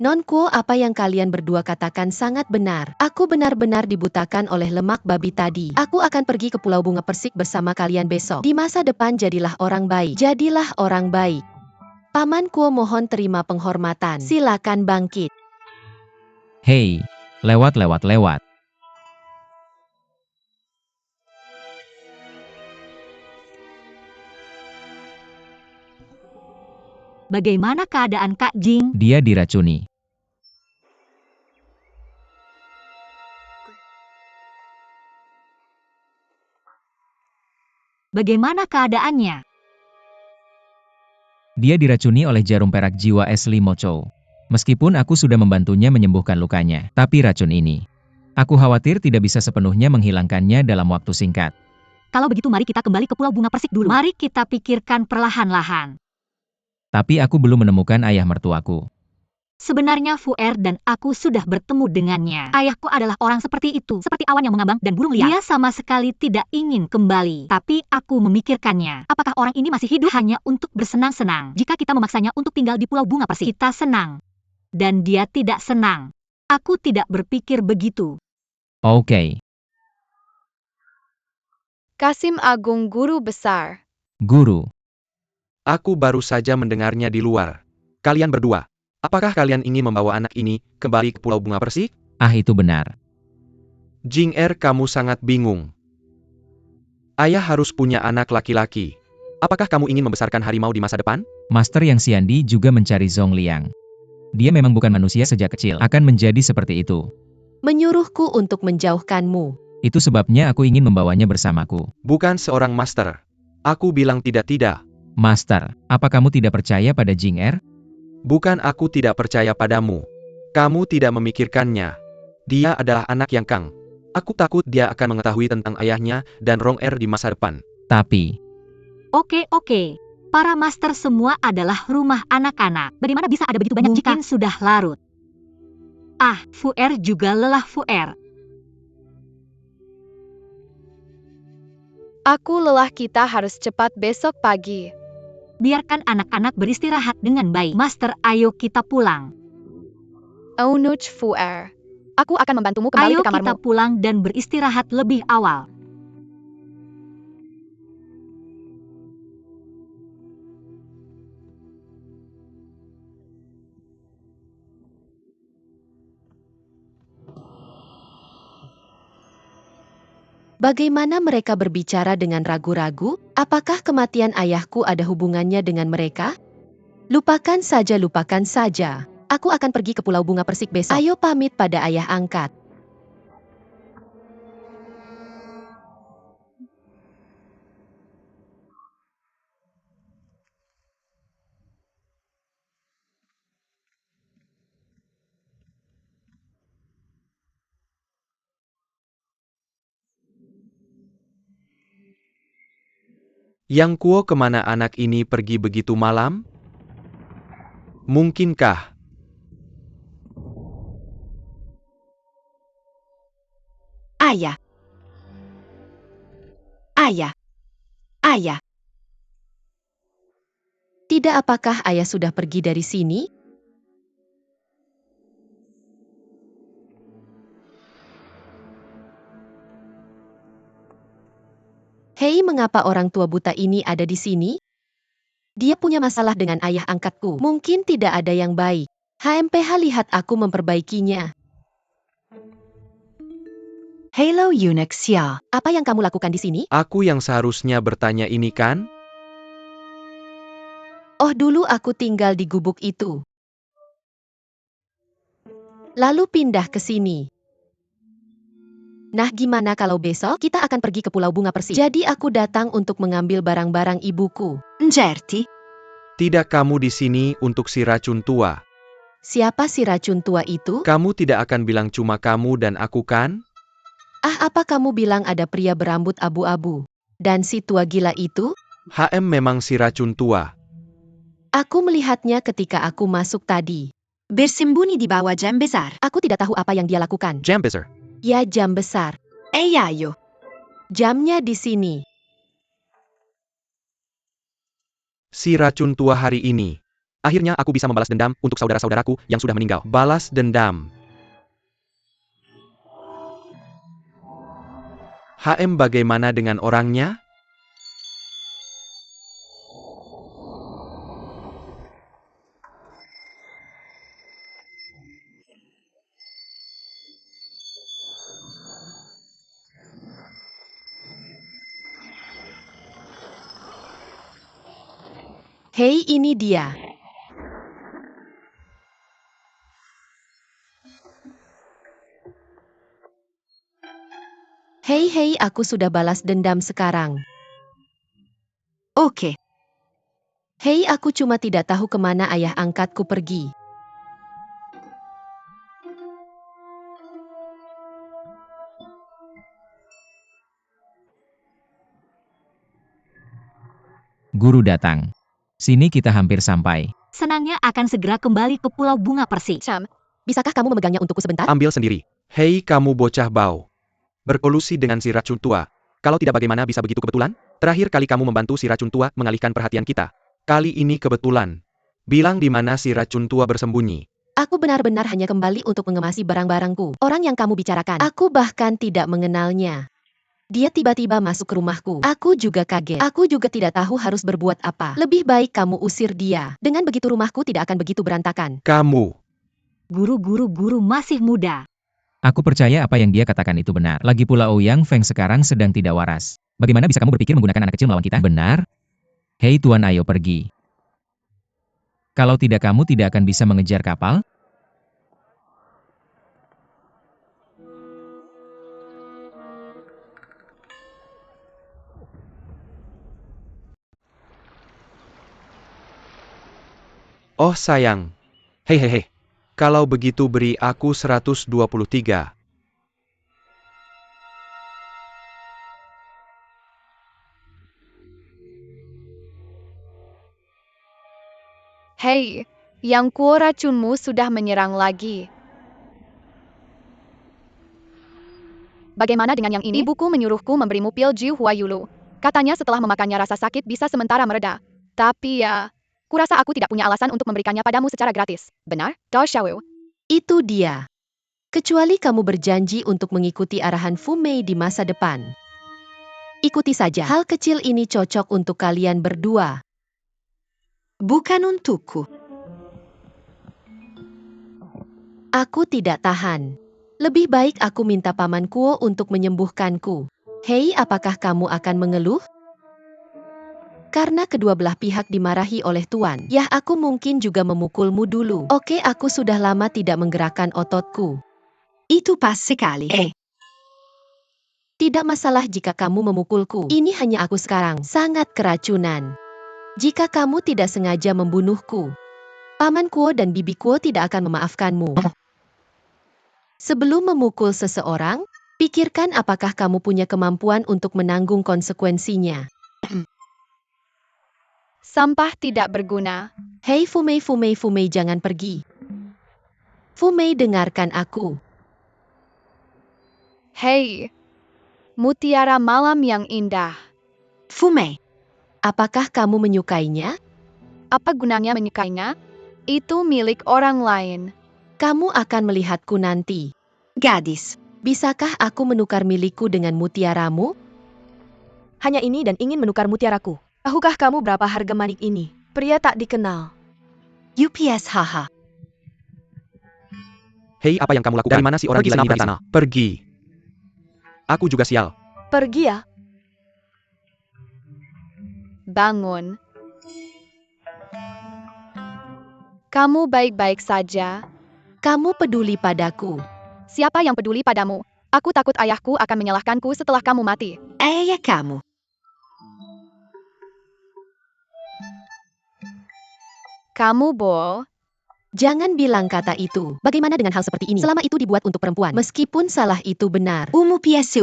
Non Kuo, apa yang kalian berdua katakan sangat benar. Aku benar-benar dibutakan oleh lemak babi tadi. Aku akan pergi ke Pulau Bunga Persik bersama kalian besok. Di masa depan jadilah orang baik. Jadilah orang baik. Paman Kuo mohon terima penghormatan. Silakan bangkit. Hei, lewat. Bagaimana keadaan Kak Jing? Dia diracuni. Bagaimana keadaannya? Dia diracuni oleh jarum perak jiwa Ashley Mocho. Meskipun aku sudah membantunya menyembuhkan lukanya, tapi racun ini, aku khawatir tidak bisa sepenuhnya menghilangkannya dalam waktu singkat. Kalau begitu mari kita kembali ke Pulau Bunga Persik dulu. Mari kita pikirkan perlahan-lahan. Tapi aku belum menemukan ayah mertuaku. Sebenarnya Fuer dan aku sudah bertemu dengannya. Ayahku adalah orang seperti itu, seperti awan yang mengambang dan burung liar. Dia sama sekali tidak ingin kembali. Tapi aku memikirkannya. Apakah orang ini masih hidup hanya untuk bersenang-senang? Jika kita memaksanya untuk tinggal di Pulau Bunga Persik, kita senang. Dan dia tidak senang. Aku tidak berpikir begitu. Oke. Kasim Agung Guru Besar. Guru. Aku baru saja mendengarnya di luar. Kalian berdua, apakah kalian ingin membawa anak ini kembali ke Pulau Bunga Persik? Itu benar. Jing kamu sangat bingung. Ayah harus punya anak laki-laki. Apakah kamu ingin membesarkan harimau di masa depan? Master Yang Xiandi juga mencari Zhong Liang. Dia memang bukan manusia sejak kecil, akan menjadi seperti itu. Menyuruhku untuk menjauhkanmu. Itu sebabnya aku ingin membawanya bersamaku. Bukan seorang master. Aku bilang tidak. Master, apa kamu tidak percaya pada Jing Bukan aku tidak percaya padamu. Kamu tidak memikirkannya. Dia adalah anak yang Kang. Aku takut dia akan mengetahui tentang ayahnya dan Rong di masa depan. Tapi, Oke. Para master semua adalah rumah anak-anak. Bagaimana bisa ada begitu banyak jika sudah larut? Fuer juga lelah Fuer. Aku lelah, kita harus cepat besok pagi. Biarkan anak-anak beristirahat dengan baik. Master, ayo kita pulang. Eunuch Fuer. Aku akan membantumu kembali Ayo ke kamarmu. kita pulang dan beristirahat lebih awal. Bagaimana mereka berbicara dengan ragu-ragu? Apakah kematian ayahku ada hubungannya dengan mereka? Lupakan saja, lupakan saja. Aku akan pergi ke Pulau Bunga Persik besok. Ayo pamit pada ayah angkat. Yang Kuo, kemana anak ini pergi begitu malam? Mungkinkah Ayah. Ayah. Ayah. Tidak, apakah ayah sudah pergi dari sini? Hei, mengapa orang tua buta ini ada di sini? Dia punya masalah dengan ayah angkatku. Mungkin tidak ada yang baik. HMPH, lihat aku memperbaikinya. Hello, Eunuch Xia. Apa yang kamu lakukan di sini? aku yang seharusnya bertanya ini kan? Oh, dulu aku tinggal di gubuk itu. Lalu pindah ke sini. Nah, gimana kalau besok kita akan pergi ke Pulau Bunga Persik? Jadi aku datang untuk mengambil barang-barang ibuku. Certi. Tidak, kamu di sini untuk si racun tua. Siapa si racun tua itu? Kamu tidak akan bilang cuma kamu dan aku kan? Ah, apa kamu bilang ada pria berambut abu-abu? Dan si tua gila itu? Memang si racun tua. Aku melihatnya ketika aku masuk tadi. Bersembunyi di bawah jam besar. Aku tidak tahu apa yang dia lakukan. Jam besar. Ya, jam besar. Ayo. Jamnya di sini. Si racun tua hari ini. Akhirnya aku bisa membalas dendam untuk saudara-saudaraku yang sudah meninggal. Balas dendam. Bagaimana dengan orangnya? Hei, ini dia. Hei, aku sudah balas dendam sekarang. Oke. Hei, aku cuma tidak tahu kemana ayah angkatku pergi. Guru datang. Sini kita hampir sampai. Senangnya akan segera kembali ke Pulau Bunga Persik. Cham, Bisakah kamu memegangnya untukku sebentar? Ambil sendiri. Hei, kamu bocah bau. Berkolusi dengan si racun tua. Kalau tidak, bagaimana bisa begitu kebetulan? Terakhir kali kamu membantu si racun tua mengalihkan perhatian kita. Kali ini kebetulan. Bilang di mana si racun tua bersembunyi. Aku benar-benar hanya kembali untuk mengemasi barang-barangku. Orang yang kamu bicarakan. Aku bahkan tidak mengenalnya. Dia tiba-tiba masuk ke rumahku. Aku juga kaget. Aku juga tidak tahu harus berbuat apa. Lebih baik kamu usir dia. Dengan begitu rumahku tidak akan begitu berantakan. Kamu. Guru masih muda. Aku percaya apa yang dia katakan itu benar. Lagi pula Ouyang Feng sekarang sedang tidak waras. Bagaimana bisa kamu berpikir menggunakan anak kecil melawan kita? Benar? Hei tuan, ayo pergi. Kalau tidak, kamu tidak akan bisa mengejar kapal. Oh sayang. Hei. Kalau begitu beri aku 123. hei, yang Kuo racunmu sudah menyerang lagi. Bagaimana dengan yang ini? Ibuku menyuruhku memberimu pil Jiu Huayulu. Katanya setelah memakannya rasa sakit bisa sementara mereda. Tapi ya, kurasa aku tidak punya alasan untuk memberikannya padamu secara gratis. Benar, Dao Xiaowu? Itu dia. Kecuali kamu berjanji untuk mengikuti arahan Fu Mei di masa depan. Ikuti saja. Hal kecil ini cocok untuk kalian berdua. Bukan untukku. Aku tidak tahan. Lebih baik aku minta Paman Kuo untuk menyembuhkanku. Hei, apakah kamu akan mengeluh? Karena kedua belah pihak dimarahi oleh tuan. Yah, aku mungkin juga memukulmu dulu. Oke, aku sudah lama tidak menggerakkan ototku. Itu pas sekali. Tidak masalah jika kamu memukulku. Ini hanya aku sekarang. Sangat keracunan. Jika kamu tidak sengaja membunuhku, Paman Kuo dan Bibi Kuo tidak akan memaafkanmu. Sebelum memukul seseorang, pikirkan apakah kamu punya kemampuan untuk menanggung konsekuensinya. Sampah tidak berguna. Hei Fumei, jangan pergi. Fumei, dengarkan aku. Hei, mutiara malam yang indah. Fumei, Apakah kamu menyukainya? Apa gunanya menyukainya? Itu milik orang lain. Kamu akan melihatku nanti. gadis. Bisakah aku menukar milikku dengan mutiaramu? Hanya ini dan ingin menukar mutiaraku. Tahukah kamu berapa harga manik ini? Pria tak dikenal. UPS haha. Hei, apa yang kamu lakukan? Dari mana si orang gila ini datang? Pergi. Aku juga sial. Pergi ya. Bangun. Kamu baik-baik saja. Kamu peduli padaku. Siapa yang peduli padamu? Aku takut ayahku akan menyalahkanku setelah kamu mati. Ya kamu. Kamu Bo. Jangan bilang kata itu. Bagaimana dengan hal seperti ini? Selama itu dibuat untuk perempuan. Meskipun salah itu benar. UPS.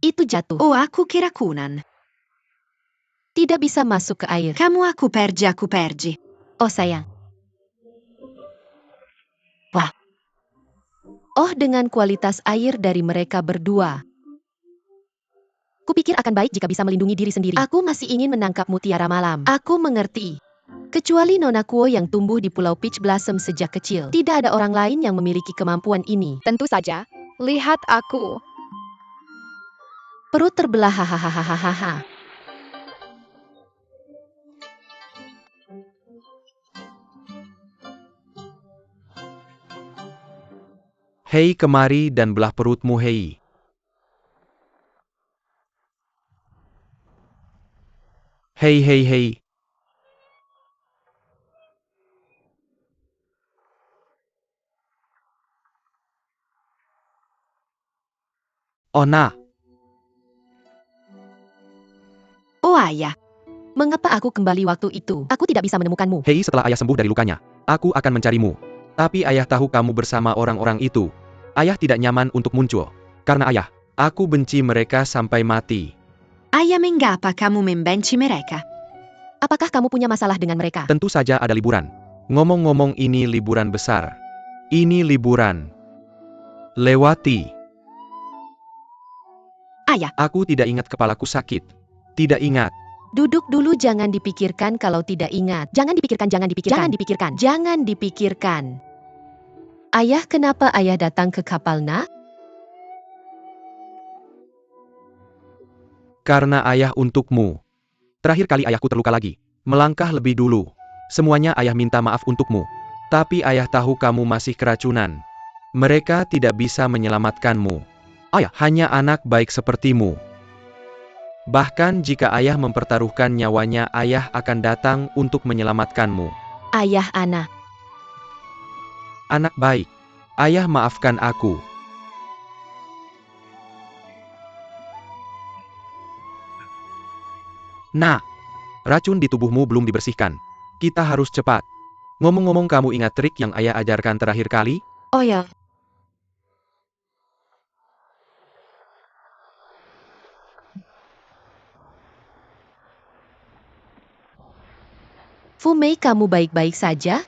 Itu jatuh. Oh, aku kira kunan. Tidak bisa masuk ke air. Kamu aku pergi. Oh sayang. Wah. Oh, dengan kualitas air dari mereka berdua. Kupikir akan baik jika bisa melindungi diri sendiri. Aku masih ingin menangkap mutiara malam. Aku mengerti. Kecuali Nona Kuo yang tumbuh di Pulau Peach Blossom sejak kecil. Tidak ada orang lain yang memiliki kemampuan ini. Tentu saja. Lihat aku. Perut terbelah hahaha. Hei, kemari dan belah perutmu, hei. Hei. Oh nah, Oh ayah. Mengapa aku kembali waktu itu? Aku tidak bisa menemukanmu. hei, setelah ayah sembuh dari lukanya, aku akan mencarimu. Tapi ayah tahu kamu bersama orang-orang itu. Ayah tidak nyaman untuk muncul. Karena ayah, aku benci mereka sampai mati. Ayah, mengapa kamu membenci mereka? Apakah kamu punya masalah dengan mereka? Tentu saja ada liburan. Ngomong-ngomong, ini liburan besar. Ini liburan. Lewati. Ayah. Aku tidak ingat, kepalaku sakit. Tidak ingat. Duduk dulu, jangan dipikirkan kalau tidak ingat. Jangan dipikirkan. Ayah, kenapa ayah datang ke kapal nak? Karena ayah untukmu. Terakhir kali ayahku terluka lagi. Melangkah lebih dulu. Semuanya ayah minta maaf untukmu. Tapi ayah tahu kamu masih keracunan. Mereka tidak bisa menyelamatkanmu. Ayah hanya anak baik sepertimu. Bahkan jika ayah mempertaruhkan nyawanya, ayah akan datang untuk menyelamatkanmu. Ayah anak. Anak baik. Ayah, maafkan aku. Nah, racun di tubuhmu belum dibersihkan. Kita harus cepat. Ngomong-ngomong, kamu ingat trik yang ayah ajarkan terakhir kali? Oh ya. Fumei, kamu baik-baik saja?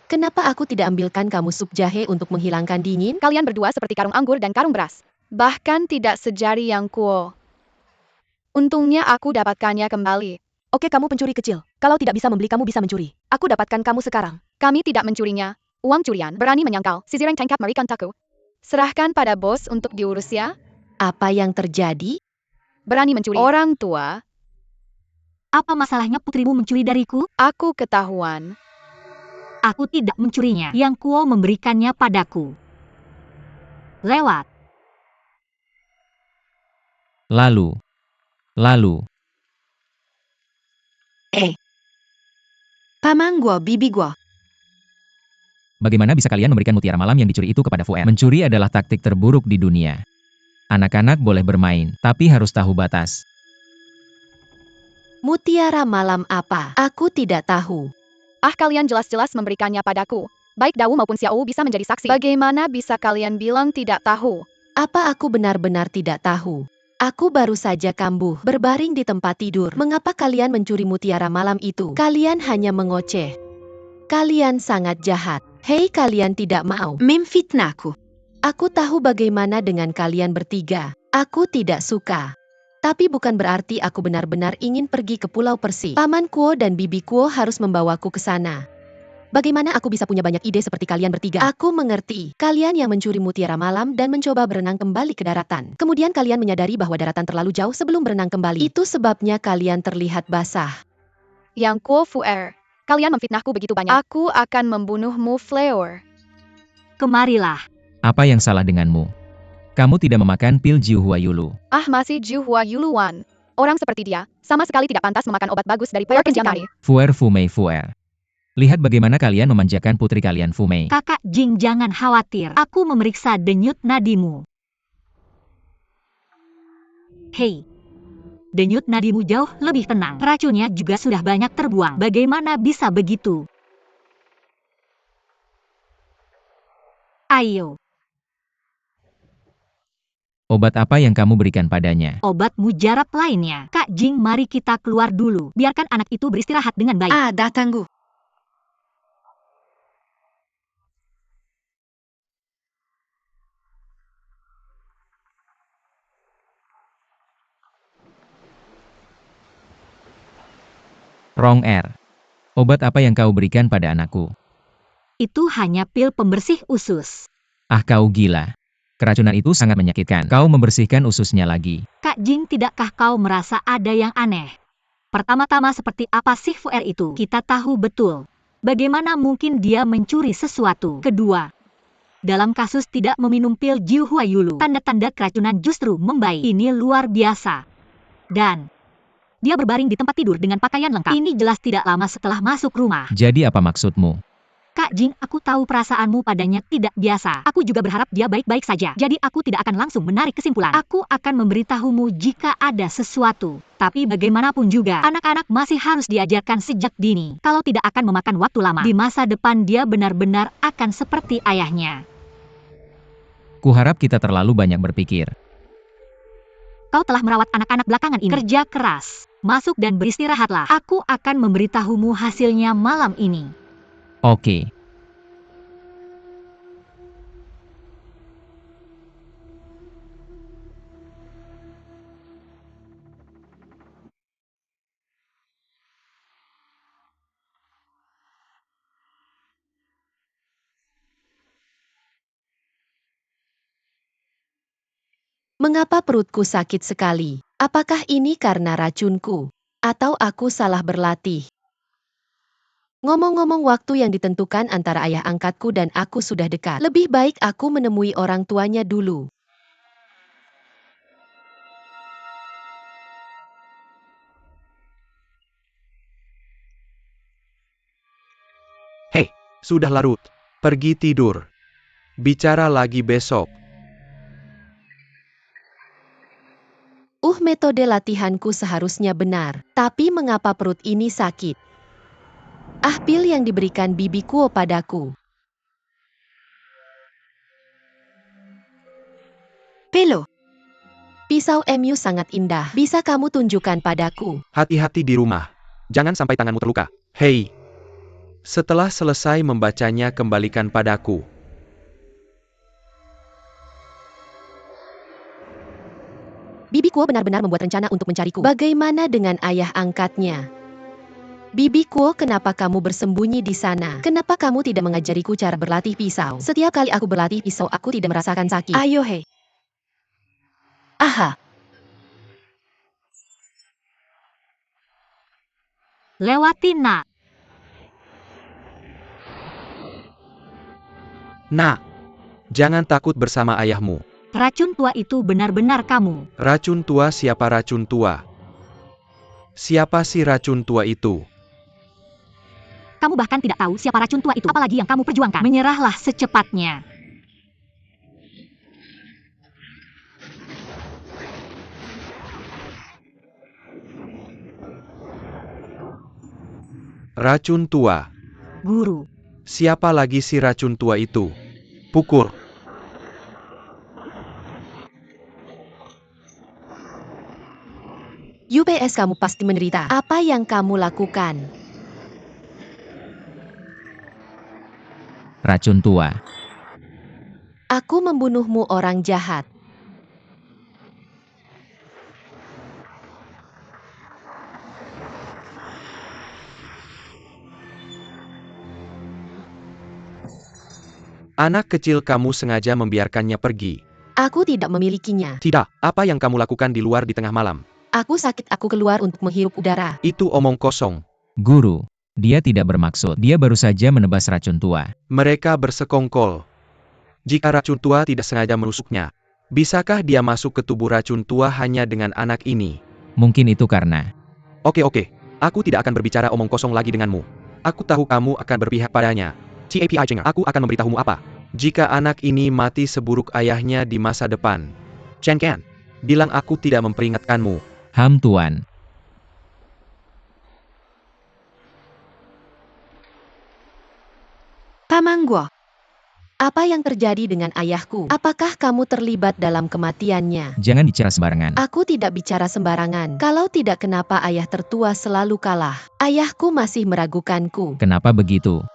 Kenapa aku tidak ambilkan kamu sup jahe untuk menghilangkan dingin? Kalian berdua seperti karung anggur dan karung beras. Bahkan tidak sejari yang Kuo. Untungnya aku dapatkannya kembali. Oke, kamu pencuri kecil. Kalau tidak bisa membeli, kamu bisa mencuri. Aku dapatkan kamu sekarang. Kami tidak mencurinya. Uang curian berani menyangkal. Sisireng tangkap Marikan Taku. Serahkan pada bos untuk diurus ya. Apa yang terjadi? Berani mencuri orang tua. Apa masalahnya putrimu mencuri dariku? Aku ketahuan. Aku tidak mencurinya. Yang Kuo memberikannya padaku. Lewat. Lalu. Paman gua, bibi gua. Bagaimana bisa kalian memberikan mutiara malam yang dicuri itu kepada Fuer? Mencuri adalah taktik terburuk di dunia. Anak-anak boleh bermain, tapi harus tahu batas. Mutiara malam apa? Aku tidak tahu. Ah, kalian jelas-jelas memberikannya padaku. Baik Dao maupun Xiao bisa menjadi saksi. Bagaimana bisa kalian bilang tidak tahu? Apa aku benar-benar tidak tahu? Aku baru saja kambuh, berbaring di tempat tidur. Mengapa kalian mencuri mutiara malam itu? Kalian hanya mengoceh. Kalian sangat jahat. Hei, kalian tidak mau. Memfitnahku. Aku tahu bagaimana dengan kalian bertiga. Aku tidak suka. Tapi bukan berarti aku benar-benar ingin pergi ke Pulau Persi. Paman Kuo dan Bibi Kuo harus membawaku ke sana. Bagaimana aku bisa punya banyak ide seperti kalian bertiga? Aku mengerti. Kalian yang mencuri mutiara malam dan mencoba berenang kembali ke daratan. Kemudian kalian menyadari bahwa daratan terlalu jauh sebelum berenang kembali. Itu sebabnya kalian terlihat basah. Yang Kuo Fuer, kalian memfitnahku begitu banyak. Aku akan membunuhmu, Flower. Kemarilah. Apa yang salah denganmu? Kamu tidak memakan pil Jiu Hua Yulu. Ah, masih Ju Hua Yuluan. Orang seperti dia, sama sekali tidak pantas memakan obat bagus dari Fuer Pencipta. Fuer Fumei Fuer. Lihat bagaimana kalian memanjakan putri kalian Fumei. Kakak Jing jangan khawatir. Aku memeriksa denyut nadimu. Hei. Denyut nadimu jauh lebih tenang. Racunnya juga sudah banyak terbuang. Bagaimana bisa begitu? Ayo. Obat apa yang kamu berikan padanya? Obat mujarab lainnya. Kak Jing, mari kita keluar dulu. Biarkan anak itu beristirahat dengan baik. Ah, datangku. Rong Er. Obat apa yang kau berikan pada anakku? Itu hanya pil pembersih usus. Ah, kau gila. Keracunan itu sangat menyakitkan. Kau membersihkan ususnya lagi. Kak Jing, tidakkah kau merasa ada yang aneh? Pertama-tama seperti apa sih Fuer itu? Kita tahu betul. Bagaimana mungkin dia mencuri sesuatu? Kedua, dalam kasus tidak meminum pil Jiu Hua Yulu, tanda-tanda keracunan justru membaik. Ini luar biasa. Dan dia berbaring di tempat tidur dengan pakaian lengkap. Ini jelas tidak lama setelah masuk rumah. Jadi apa maksudmu? Kak Jing, aku tahu perasaanmu padanya tidak biasa. Aku juga berharap dia baik-baik saja. Jadi aku tidak akan langsung menarik kesimpulan. Aku akan memberitahumu jika ada sesuatu. Tapi bagaimanapun juga, anak-anak masih harus diajarkan sejak dini. Kalau tidak akan memakan waktu lama. Di masa depan dia benar-benar akan seperti ayahnya. Kuharap kita terlalu banyak berpikir. Kau telah merawat anak-anak belakangan ini. Kerja keras. Masuk dan beristirahatlah. Aku akan memberitahumu hasilnya malam ini. Oke. Mengapa perutku sakit sekali? Apakah ini karena racunku? Atau aku salah berlatih? Ngomong-ngomong, waktu yang ditentukan antara ayah angkatku dan aku sudah dekat. Lebih baik aku menemui orang tuanya dulu. Hei, sudah larut. Pergi tidur. Bicara lagi besok. Metode latihanku seharusnya benar. Tapi mengapa perut ini sakit? Ah, pil yang diberikan Bibi Kuo padaku. Pelo. Pisau MU sangat indah. Bisa kamu tunjukkan padaku? Hati-hati di rumah. Jangan sampai tanganmu terluka. Hei. Setelah selesai membacanya, kembalikan padaku. Bibi Kuo benar-benar membuat rencana untuk mencariku. Bagaimana dengan ayah angkatnya? Bibi Kuo, kenapa kamu bersembunyi di sana? Kenapa kamu tidak mengajariku cara berlatih pisau? Setiap kali aku berlatih pisau, aku tidak merasakan sakit. Ayo hei. Aha. Lewati nak. Nak, jangan takut bersama ayahmu. Racun tua itu benar-benar kamu. Racun tua? Siapa racun tua? Siapa si racun tua itu? Kamu bahkan tidak tahu siapa racun tua itu. Apalagi yang kamu perjuangkan. Menyerahlah secepatnya. Racun tua. Guru. Siapa lagi si racun tua itu? Pukul. UPS kamu pasti menderita. Apa yang kamu lakukan? Racun tua. Aku membunuhmu, orang jahat. Anak kecil, kamu sengaja membiarkannya pergi. Aku tidak memilikinya. Tidak, apa yang kamu lakukan di luar di tengah malam? Aku sakit, aku keluar untuk menghirup udara. Itu omong kosong. Guru, dia tidak bermaksud. Dia baru saja menebas racun tua. Mereka bersekongkol. Jika racun tua tidak sengaja menusuknya, bisakah dia masuk ke tubuh racun tua hanya dengan anak ini? Mungkin itu karena... Oke, aku tidak akan berbicara omong kosong lagi denganmu. Aku tahu kamu akan berpihak padanya. CAPI Jenger, aku akan memberitahumu apa. Jika anak ini mati seburuk ayahnya di masa depan. Chen Kan, bilang aku tidak memperingatkanmu. Tuan. Paman Guo, Apa yang terjadi dengan ayahku? Apakah kamu terlibat dalam kematiannya? Jangan bicara sembarangan. Aku tidak bicara sembarangan. Kalau tidak, kenapa ayah tertua selalu kalah? Ayahku masih meragukanku. Kenapa begitu?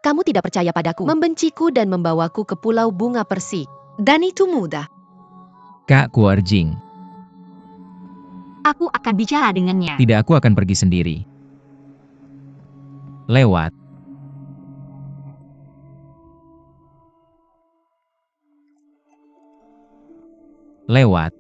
Kamu tidak percaya padaku, membenciku dan membawaku ke Pulau Bunga Persik. dan itu mudah. Kak Kuarjing. Aku akan bicara dengannya. Tidak, aku akan pergi sendiri. Lewat. Lewat.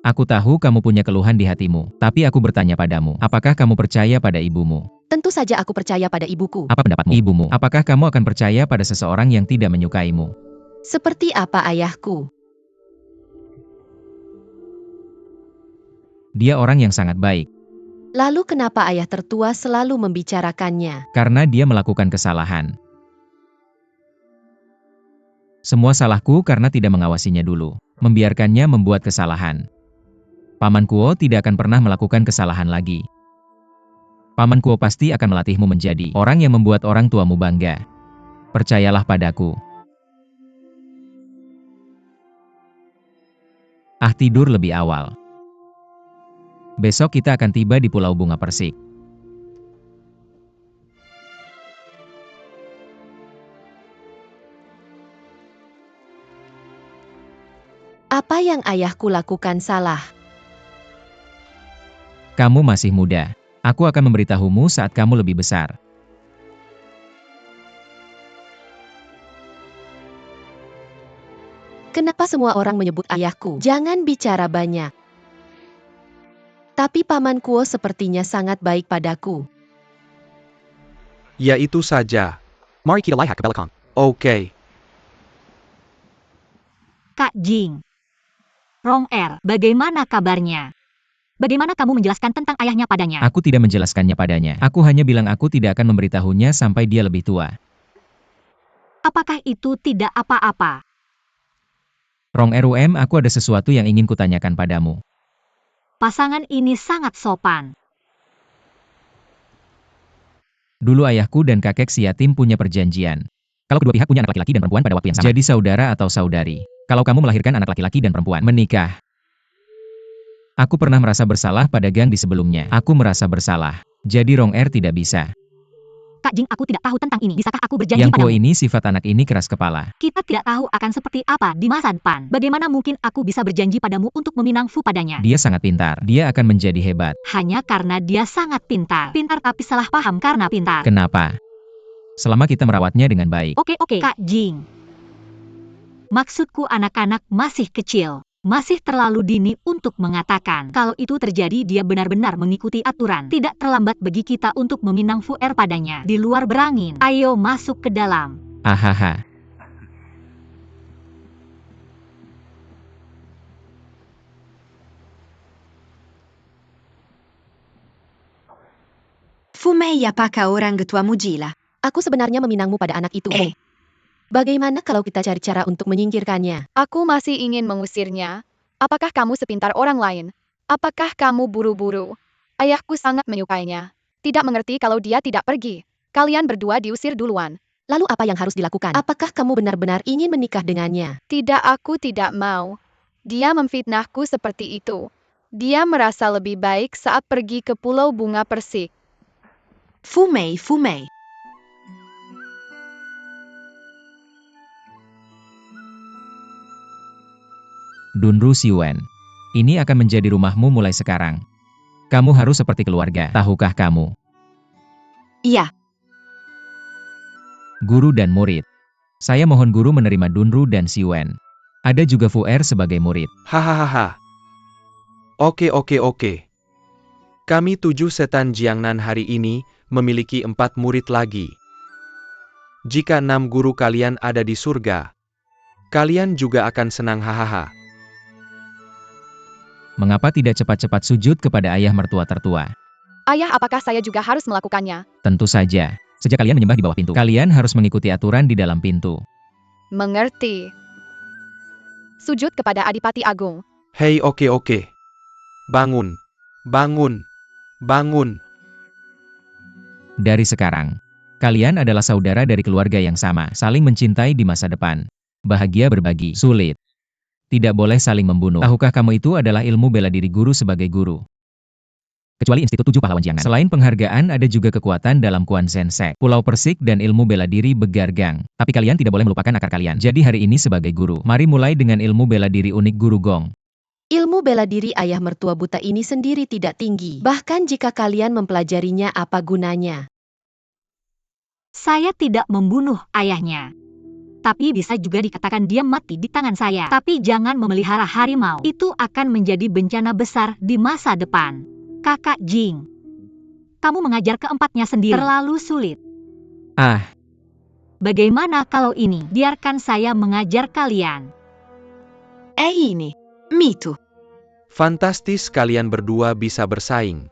Aku tahu kamu punya keluhan di hatimu, tapi aku bertanya padamu, apakah kamu percaya pada ibumu? Tentu saja aku percaya pada ibuku. Apa pendapatmu, ibumu? Apakah kamu akan percaya pada seseorang yang tidak menyukaimu? Seperti apa ayahku? Dia orang yang sangat baik, Lalu kenapa ayah tertua selalu membicarakannya? karena dia melakukan kesalahan. Semua salahku karena tidak mengawasinya dulu, membiarkannya membuat kesalahan. Paman Kuo tidak akan pernah melakukan kesalahan lagi. Paman Kuo pasti akan melatihmu menjadi orang yang membuat orang tuamu bangga. Percayalah padaku. Tidur lebih awal. Besok kita akan tiba di Pulau Bunga Persik. Apa yang ayahku lakukan salah? Kamu masih muda. Aku akan memberitahumu saat kamu lebih besar. Kenapa semua orang menyebut ayahku? Jangan bicara banyak. Tapi Paman Kuo sepertinya sangat baik padaku. Ya itu saja. Mari kita lihat ke belakang. Oke. Kak Jing. Rong Er, bagaimana kabarnya? Bagaimana kamu menjelaskan tentang ayahnya padanya? Aku tidak menjelaskannya padanya. Aku hanya bilang aku tidak akan memberitahunya sampai dia lebih tua. Apakah itu tidak apa-apa? Rong RUM, aku ada sesuatu yang ingin kutanyakan padamu. Pasangan ini sangat sopan. Dulu ayahku dan kakek si yatim punya perjanjian. Kalau kedua pihak punya anak laki-laki dan perempuan pada waktu yang sama, jadi saudara atau saudari. Kalau kamu melahirkan anak laki-laki dan perempuan, menikah. Aku pernah merasa bersalah pada gang di sebelumnya. Aku merasa bersalah. Jadi Rong Er tidak bisa. Kak Jing, aku tidak tahu tentang ini. Bisakah aku berjanji Yang Kuo padamu? ini sifat anak ini keras kepala. Kita tidak tahu akan seperti apa di masa depan. Bagaimana mungkin aku bisa berjanji padamu untuk meminang Fu padanya? Dia sangat pintar. Dia akan menjadi hebat. Hanya karena dia sangat pintar. Pintar tapi salah paham karena pintar. Kenapa? Selama kita merawatnya dengan baik. Oke, Kak Jing. Maksudku anak-anak masih kecil. Masih terlalu dini untuk mengatakan kalau itu terjadi. Dia benar-benar mengikuti aturan. Tidak terlambat bagi kita untuk meminang Fuer padanya. Di luar berangin. Ayo masuk ke dalam. Ahaha. Fumei apakah orang tua mujila? Aku sebenarnya meminangmu pada anak itu. Bagaimana kalau kita cari cara untuk menyingkirkannya? Aku masih ingin mengusirnya. Apakah kamu sepintar orang lain? Apakah kamu buru-buru? Ayahku sangat menyukainya. Tidak mengerti kalau dia tidak pergi. Kalian berdua diusir duluan. Lalu apa yang harus dilakukan? Apakah kamu benar-benar ingin menikah dengannya? Tidak, aku tidak mau. Dia memfitnahku seperti itu. Dia merasa lebih baik saat pergi ke Pulau Bunga Persik. Fumei. Dunru Siwen. Ini akan menjadi rumahmu mulai sekarang. Kamu harus seperti keluarga, tahukah kamu? Iya. Guru dan murid. Saya mohon guru menerima Dunru dan Siwen. Ada juga Fuer sebagai murid. Hahaha. Oke. Kami 7 setan Jiangnan hari ini memiliki 4 murid lagi. Jika 6 guru kalian ada di surga, kalian juga akan senang hahaha. Mengapa tidak cepat-cepat sujud kepada ayah mertua tertua? Ayah, apakah saya juga harus melakukannya? Tentu saja. Sejak kalian menyembah di bawah pintu, kalian harus mengikuti aturan di dalam pintu. Mengerti. Sujud kepada Adipati Agung. Hei, oke. Bangun. Dari sekarang, kalian adalah saudara dari keluarga yang sama, saling mencintai di masa depan. Bahagia berbagi, sulit. Tidak boleh saling membunuh. Tahukah kamu itu adalah ilmu bela diri guru sebagai guru? Kecuali Institut 7 Pahlawan Jiangan. Selain penghargaan, ada juga kekuatan dalam Kuan Sensek, Pulau Persik dan ilmu bela diri Begargang. Tapi kalian tidak boleh melupakan akar kalian. Jadi hari ini sebagai guru, mari mulai dengan ilmu bela diri unik Guru Gong. Ilmu bela diri ayah mertua buta ini sendiri tidak tinggi. Bahkan jika kalian mempelajarinya, apa gunanya? Saya tidak membunuh ayahnya. Tapi bisa juga dikatakan dia mati di tangan saya. Tapi jangan memelihara harimau. Itu akan menjadi bencana besar di masa depan. Kakak Jing, kamu mengajar keempatnya sendiri. Terlalu sulit. Bagaimana kalau ini? Biarkan saya mengajar kalian. Ini. Mitu. Fantastis, kalian berdua bisa bersaing.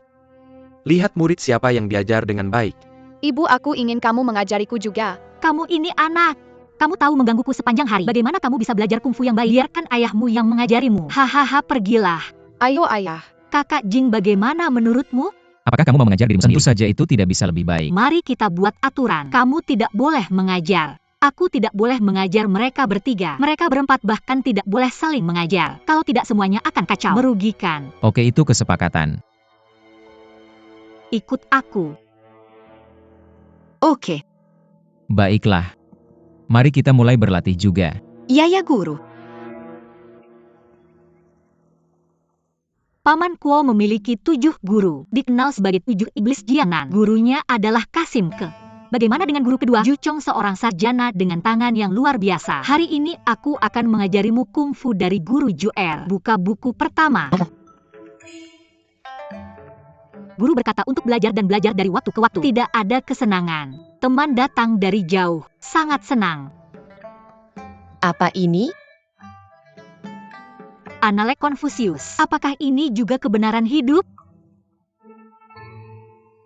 Lihat murid siapa yang diajar dengan baik. Ibu, aku ingin kamu mengajariku juga. Kamu ini anak. Kamu tahu menggangguku sepanjang hari. Bagaimana kamu bisa belajar kungfu yang baik? Biarkan ayahmu yang mengajarimu. Hahaha, pergilah. Ayo, ayah. Kakak Jing, bagaimana menurutmu? Apakah kamu mau mengajar dirimu sendiri? Tentu saja itu tidak bisa lebih baik. Mari kita buat aturan. Kamu tidak boleh mengajar. Aku tidak boleh mengajar mereka bertiga. Mereka berempat bahkan tidak boleh saling mengajar. Kalau tidak semuanya akan kacau. Merugikan. Oke, itu kesepakatan. Ikut aku. Oke. Baiklah. Mari kita mulai berlatih juga. Ya guru. Paman Kuo memiliki 7 guru, dikenal sebagai 7 iblis Jiangnan. Gurunya adalah Kasim Ke. Bagaimana dengan guru kedua? Juchong, seorang sarjana dengan tangan yang luar biasa. Hari ini aku akan mengajarimu kungfu dari guru Juer. Buka buku pertama. Guru berkata untuk belajar dan belajar dari waktu ke waktu. Tidak ada kesenangan. Teman datang dari jauh. Sangat senang. Apa ini? Analek Konfusius. Apakah ini juga kebenaran hidup?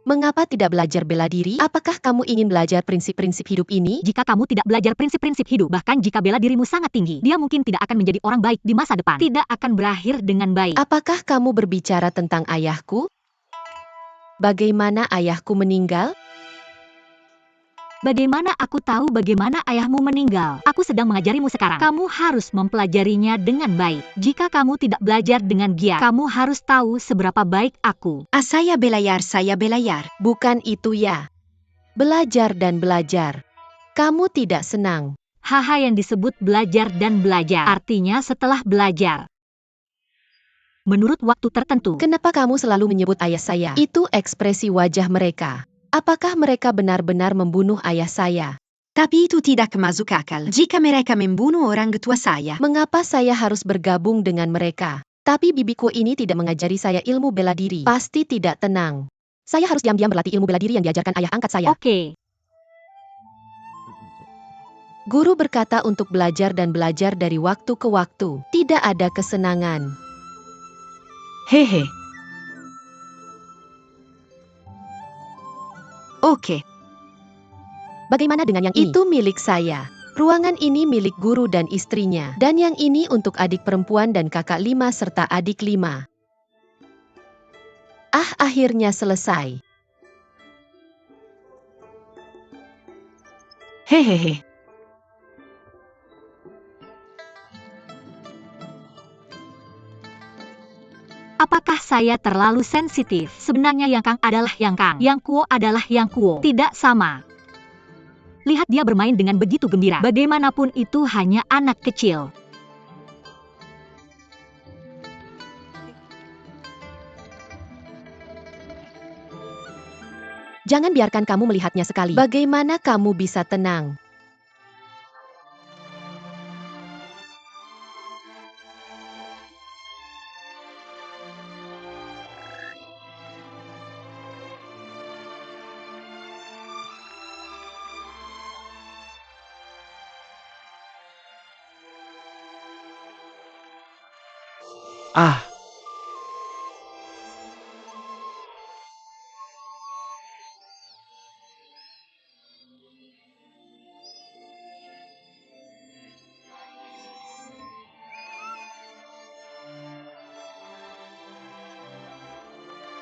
Mengapa tidak belajar bela diri? Apakah kamu ingin belajar prinsip-prinsip hidup ini? Jika kamu tidak belajar prinsip-prinsip hidup, bahkan jika bela dirimu sangat tinggi, dia mungkin tidak akan menjadi orang baik di masa depan. Tidak akan berakhir dengan baik. Apakah kamu berbicara tentang ayahku? Bagaimana ayahku meninggal? Bagaimana aku tahu bagaimana ayahmu meninggal? Aku sedang mengajarimu sekarang. Kamu harus mempelajarinya dengan baik. Jika kamu tidak belajar dengan giat, kamu harus tahu seberapa baik aku. Saya belayar. Bukan itu ya. Belajar dan belajar. Kamu tidak senang. Haha, yang disebut belajar dan belajar. Artinya setelah belajar. Menurut waktu tertentu. Kenapa kamu selalu menyebut ayah saya? Itu ekspresi wajah mereka. Apakah mereka benar-benar membunuh ayah saya? Tapi itu tidak masuk akal. Jika mereka membunuh orang tua saya, Mengapa saya harus bergabung dengan mereka? Tapi bibiku ini tidak mengajari saya ilmu bela diri. Pasti tidak tenang. Saya harus diam-diam berlatih ilmu bela diri yang diajarkan ayah angkat saya. Oke. Guru berkata untuk belajar dan belajar dari waktu ke waktu. Tidak ada kesenangan. hehe. Oke. Bagaimana dengan yang ini? Itu milik saya. Ruangan ini milik guru dan istrinya. Dan yang ini untuk adik perempuan dan kakak 5 serta adik 5. Akhirnya selesai. Hehehe. Apakah saya terlalu sensitif? Sebenarnya Yang Kang adalah Yang Kang. Yang Kuo adalah Yang Kuo. Tidak sama. Lihat dia bermain dengan begitu gembira. Bagaimanapun itu hanya anak kecil. Jangan biarkan kamu melihatnya sekali. Bagaimana kamu bisa tenang? Ah,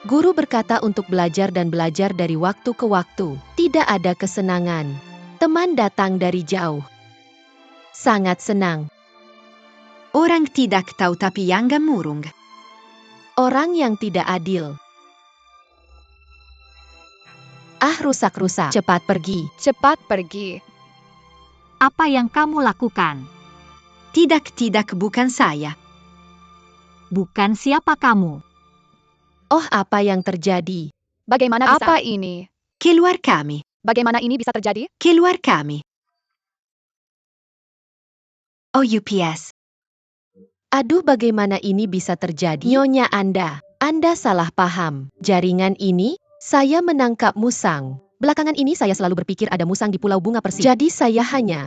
Guru berkata untuk belajar dan belajar dari waktu ke waktu. Tidak ada kesenangan. Teman datang dari jauh. Sangat senang. Orang tidak tahu tapi yang murung. Orang yang tidak adil. Rusak-rusak. Cepat pergi. Cepat pergi. Apa yang kamu lakukan? Tidak bukan saya. Bukan siapa kamu. Oh, apa yang terjadi? Bagaimana bisa? Apa ini? Keluar kami. Bagaimana ini bisa terjadi? Keluar kami. Oh UPS. Aduh, bagaimana ini bisa terjadi? Nyonya Anda salah paham. Jaringan ini, saya menangkap musang. Belakangan ini saya selalu berpikir ada musang di Pulau Bunga Persik. Jadi saya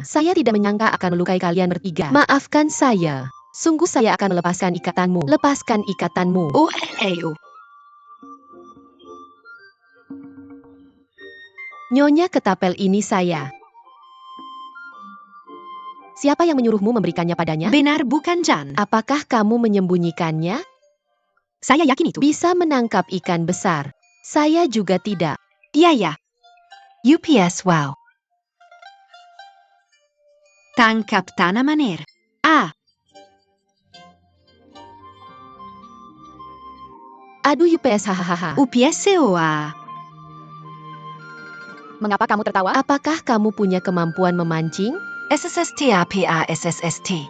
tidak menyangka akan melukai kalian bertiga. Maafkan saya. Sungguh saya akan melepaskan ikatanmu. Lepaskan ikatanmu. Oh. Nyonya Ketapel ini saya. Siapa yang menyuruhmu memberikannya padanya? Benar bukan Jan? Apakah kamu menyembunyikannya? Saya yakin itu. Bisa menangkap ikan besar. Saya juga tidak. Ya. UPS wow. Tangkap tanaman air. Aduh UPS hahaha. UPS OA. Mengapa kamu tertawa? Apakah kamu punya kemampuan memancing? SSST APA SSST.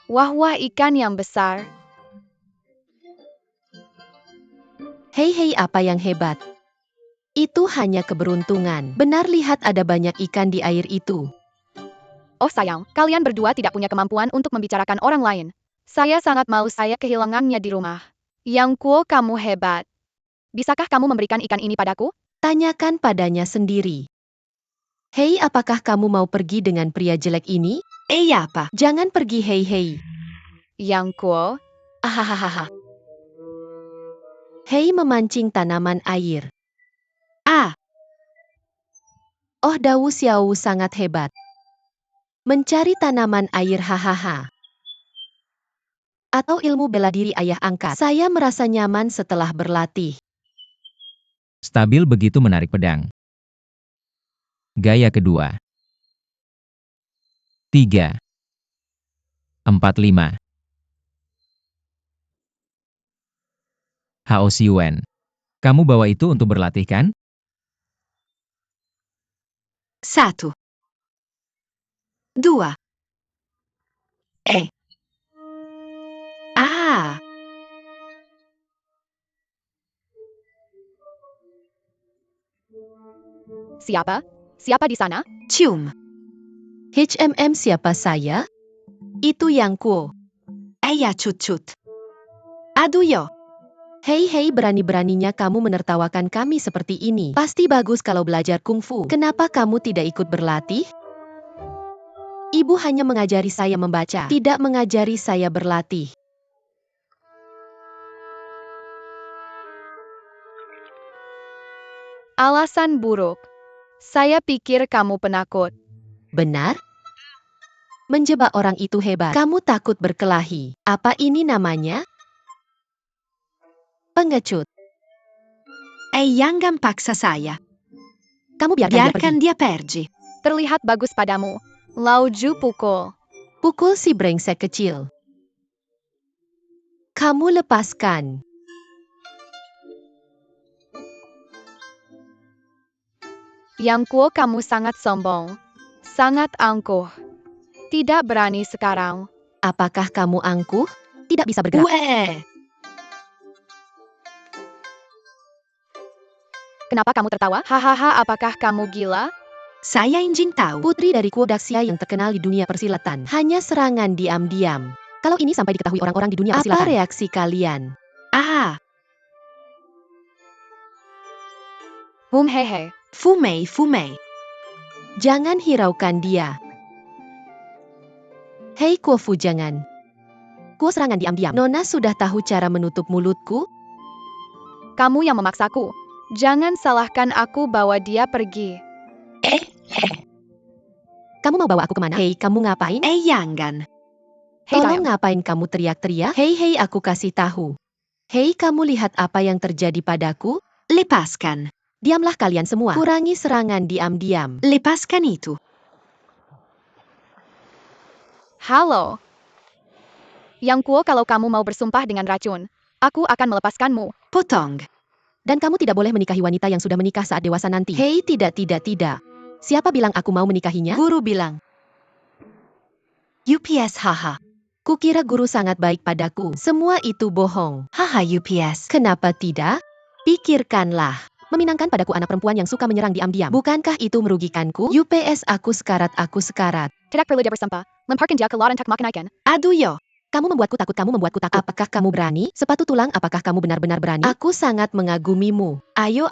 Wah, ikan yang besar. Hei, apa yang hebat? Itu hanya keberuntungan. Benar, lihat ada banyak ikan di air itu. Oh sayang, kalian berdua tidak punya kemampuan untuk membicarakan orang lain. Saya sangat malu saya kehilangannya di rumah. Yang Kuo, kamu hebat. Bisakah kamu memberikan ikan ini padaku? Tanyakan padanya sendiri. Hei, apakah kamu mau pergi dengan pria jelek ini? Apa? Jangan pergi, hei. Yang Kuo, Ahahaha. Hei, memancing tanaman air. Oh, Dawu Xiao sangat hebat. Mencari tanaman air hahaha. Atau ilmu bela diri ayah angkat. Saya merasa nyaman setelah berlatih. Stabil begitu menarik pedang. Gaya kedua. 3, 4, 5. Hao Xiuan. Kamu bawa itu untuk berlatih kan? 1, 2. Ah, Siapa? Siapa di sana? cium. Siapa saya? Itu Yang Kuo. Eia cut-cut. Aduh yo. Hei, berani-beraninya kamu menertawakan kami seperti ini. Pasti bagus kalau belajar kungfu. Kenapa kamu tidak ikut berlatih? Ibu hanya mengajari saya membaca, tidak mengajari saya berlatih. Alasan buruk. Saya pikir kamu penakut. Benar? Menjebak orang itu hebat. Kamu takut berkelahi. Apa ini namanya? Pengecut. Jangan paksa saya. Kamu biarkan dia pergi. Biarkan dia pergi. Terlihat bagus padamu. Lauju pukul. Pukul si brengsek kecil. Kamu lepaskan. Yang Kuo, kamu sangat sombong. Sangat angkuh. Tidak berani sekarang. Apakah kamu angkuh? Tidak bisa bergerak. Kenapa kamu tertawa? Hahaha, apakah kamu gila? Saya ingin tahu. Putri dari Kuo Daxia yang terkenal di dunia persilatan. Hanya serangan diam-diam. Kalau ini sampai diketahui orang-orang di dunia persilatan. Apa reaksi kalian? Ah, Hehe. fumei. Jangan hiraukan dia. Hei Kuo Fu, jangan. Kuo serangan diam-diam. Nona sudah tahu cara menutup mulutku? Kamu yang memaksaku. Jangan salahkan aku bawa dia pergi. Kamu mau bawa aku kemana? Hei, kamu ngapain? Jangan. Hei, Tolong Dayang. ngapain kamu teriak-teriak? Hei, aku kasih tahu. Hei, kamu lihat apa yang terjadi padaku? Lepaskan. Diamlah kalian semua. Kurangi serangan diam-diam. Lepaskan itu. Halo. Yang Kuo, kalau kamu mau bersumpah dengan racun, aku akan melepaskanmu. Potong. Dan kamu tidak boleh menikahi wanita yang sudah menikah saat dewasa nanti. Hei, tidak. Siapa bilang aku mau menikahinya? Guru bilang. UPS haha. Kukira guru sangat baik padaku. Semua itu bohong. Haha UPS. Kenapa tidak? Pikirkanlah. Meminangkan padaku anak perempuan yang suka menyerang diam-diam. Bukankah itu merugikanku? UPS aku sekarat. Tidak perlu dia bersumpah. Lemparkan dia ke laut untuk makan ikan. Aduh yo. Kamu membuatku takut. Apakah kamu berani? Sepatu tulang, apakah kamu benar-benar berani? Aku sangat mengagumimu. Ayo.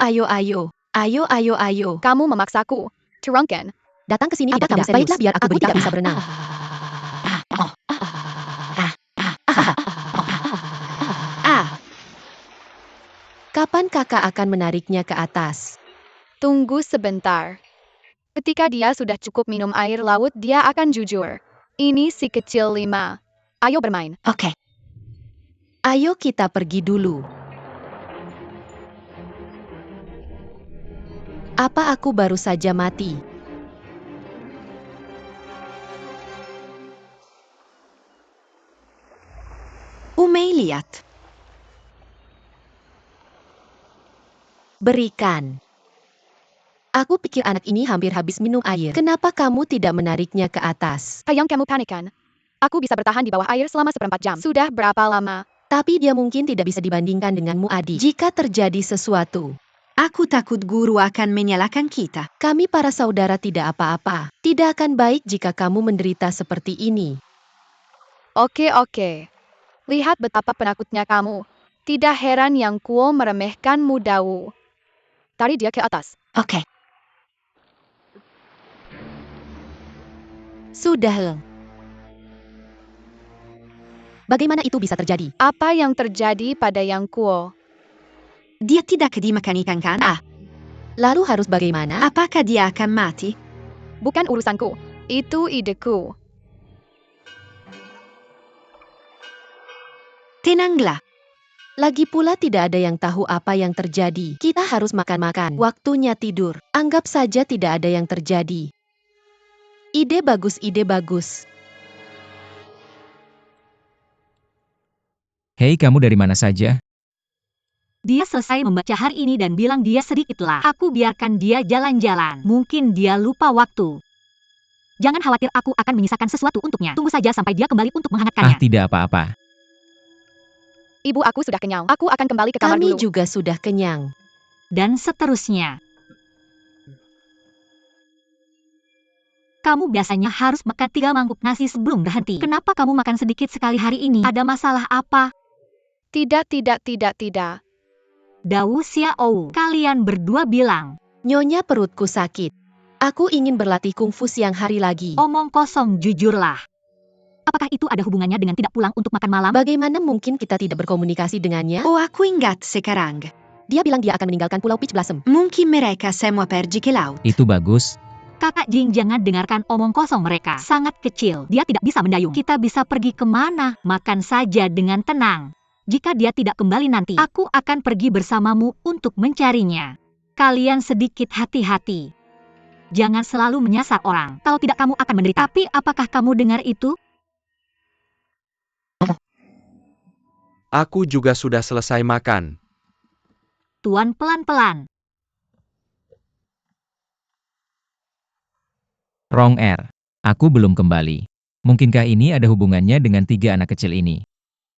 Kamu memaksaku. Terungkan. Datang ke sini. Apa Tidak kamu serius? Baiklah, biar aku beritahu. Tidak bisa berenang. Kapan kakak akan menariknya ke atas? Tunggu sebentar. Ketika dia sudah cukup minum air laut, dia akan jujur. Ini si kecil 5. Ayo bermain. Oke. Ayo kita pergi dulu. Apa aku baru saja mati? Umei lihat. Berikan. Aku pikir anak ini hampir habis minum air. Kenapa kamu tidak menariknya ke atas? Hayang, kamu panikan. Aku bisa bertahan di bawah air selama 1/4 jam. Sudah berapa lama? Tapi dia mungkin tidak bisa dibandingkan denganmu, Adi. Jika terjadi sesuatu, Aku takut guru akan menyalahkan kita. kami para saudara tidak apa-apa. Tidak akan baik jika kamu menderita seperti ini. Oke. Lihat betapa penakutnya kamu. Tidak heran Yang Kuo meremehkanmu, Dawu. Tarik dia ke atas. Oke. Sudah. Bagaimana itu bisa terjadi? Apa yang terjadi pada Yang Kuo? Dia tidak dimakan ikan kan? Lalu harus bagaimana? Apakah dia akan mati? Bukan urusanku. Itu ideku. Tenanglah. Lagi pula tidak ada yang tahu apa yang terjadi. Kita harus makan-makan. Waktunya tidur. Anggap saja tidak ada yang terjadi. Ide bagus. Hei, kamu dari mana saja? Dia selesai membaca hari ini dan bilang dia sedikitlah. Aku biarkan dia jalan-jalan. Mungkin dia lupa waktu. Jangan khawatir, aku akan menyisakan sesuatu untuknya. Tunggu saja sampai dia kembali untuk menghangatkannya. Tidak apa-apa. Ibu aku sudah kenyang. Aku akan kembali ke kamar Kami dulu. juga sudah kenyang. Dan seterusnya. Kamu biasanya harus makan 3 mangkuk nasi sebelum berhenti. Kenapa kamu makan sedikit sekali hari ini? Ada masalah apa? Tidak. Dao Xiaowu, kalian berdua bilang. Nyonya, perutku sakit. Aku ingin berlatih kungfu siang hari lagi. Omong kosong, jujurlah. Apakah itu ada hubungannya dengan tidak pulang untuk makan malam? Bagaimana mungkin kita tidak berkomunikasi dengannya? Oh, aku ingat sekarang. Dia bilang dia akan meninggalkan Pulau Peach Blossom. Mungkin mereka semua pergi ke laut. Itu bagus. Kakak Jing, jangan dengarkan omong kosong mereka. Sangat kecil, dia tidak bisa mendayung. Kita bisa pergi kemana? Makan saja dengan tenang. Jika dia tidak kembali nanti, aku akan pergi bersamamu untuk mencarinya. Kalian sedikit hati-hati. Jangan selalu menyasar orang. Kalau tidak, kamu akan menderita. Tapi apakah kamu dengar itu? Aku juga sudah selesai makan. Tuan pelan-pelan. Rong Er. Aku belum kembali. Mungkinkah ini ada hubungannya dengan 3 anak kecil ini?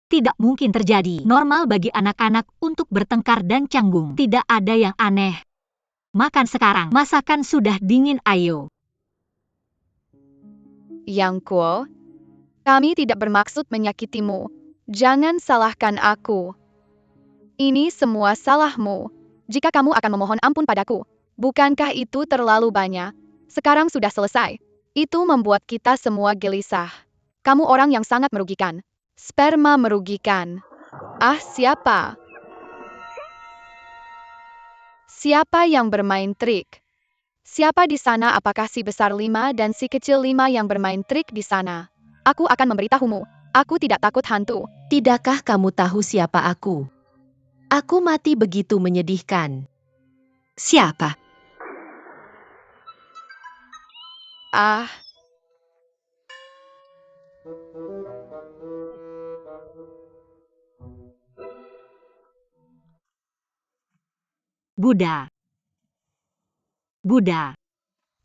Tidak mungkin terjadi. Normal bagi anak-anak untuk bertengkar dan canggung. Tidak ada yang aneh. Makan sekarang. Masakan sudah dingin, ayo. Yang Kuo, kami tidak bermaksud menyakitimu. Jangan salahkan aku. Ini semua salahmu. Jika kamu akan memohon ampun padaku, bukankah itu terlalu banyak? Sekarang sudah selesai. Itu membuat kita semua gelisah. Kamu orang yang sangat merugikan. Sperma merugikan. Ah, siapa? Siapa yang bermain trik? Siapa di sana? Apakah si besar 5 dan si kecil 5 yang bermain trik di sana? Aku akan memberitahumu. Aku tidak takut hantu. Tidakkah kamu tahu siapa aku? Aku mati begitu menyedihkan. Siapa? Ah, Buddha.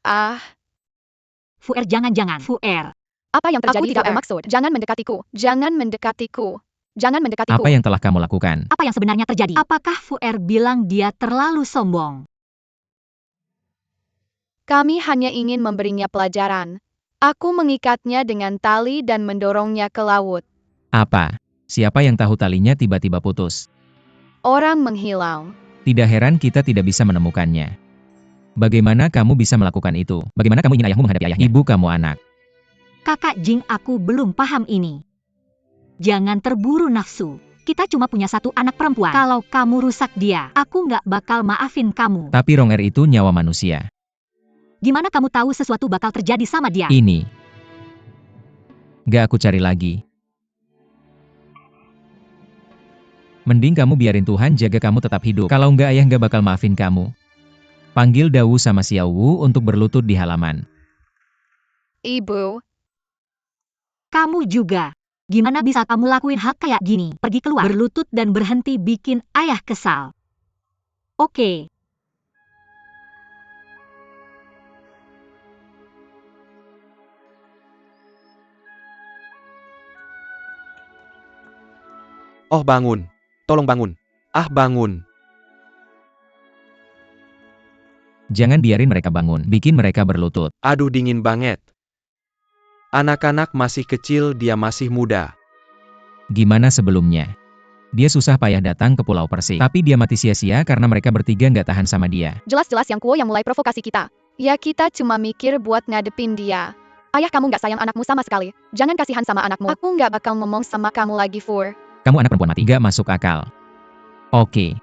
ah. Fuer, jangan. Fuer. Apa yang terjadi? Aku Tidak tidak bermaksud. Jangan mendekatiku. Apa yang telah kamu lakukan? Apa yang sebenarnya terjadi? Apakah Fuer bilang dia terlalu sombong? Kami hanya ingin memberinya pelajaran. Aku mengikatnya dengan tali dan mendorongnya ke laut. Apa? Siapa yang tahu talinya tiba-tiba putus? Orang menghilang. Tidak heran kita tidak bisa menemukannya. Bagaimana kamu bisa melakukan itu? Bagaimana kamu ingin ayahmu menghadapi ayahnya? Ibu kamu anak. Kakak Jing, aku belum paham ini. Jangan terburu nafsu. Kita cuma punya 1 anak perempuan. Kalau kamu rusak dia, aku nggak bakal maafin kamu. Tapi Rong Er itu nyawa manusia. Gimana kamu tahu sesuatu bakal terjadi sama dia? Ini. Gak aku cari lagi. Mending kamu biarin Tuhan jaga kamu tetap hidup. Kalau nggak ayah nggak bakal maafin kamu. Panggil Dawu sama Xiao Wu untuk berlutut di halaman. Ibu, Kamu juga. Gimana bisa kamu lakuin hal kayak gini? Pergi keluar, berlutut dan berhenti bikin ayah kesal. Oke. Oh, bangun. Tolong bangun. Ah, bangun. Jangan biarin mereka bangun, bikin mereka berlutut. Aduh, dingin banget. Anak-anak masih kecil, dia masih muda. Gimana sebelumnya? Dia susah payah datang ke Pulau Persik. Tapi dia mati sia-sia karena mereka bertiga nggak tahan sama dia. jelas-jelas Yang Kuo yang mulai provokasi kita. Ya kita cuma mikir buat ngadepin dia. Ayah kamu nggak sayang anakmu sama sekali. Jangan kasihan sama anakmu. Aku nggak bakal ngomong sama kamu lagi, Fur. Kamu anak perempuan mati, nggak masuk akal. Oke.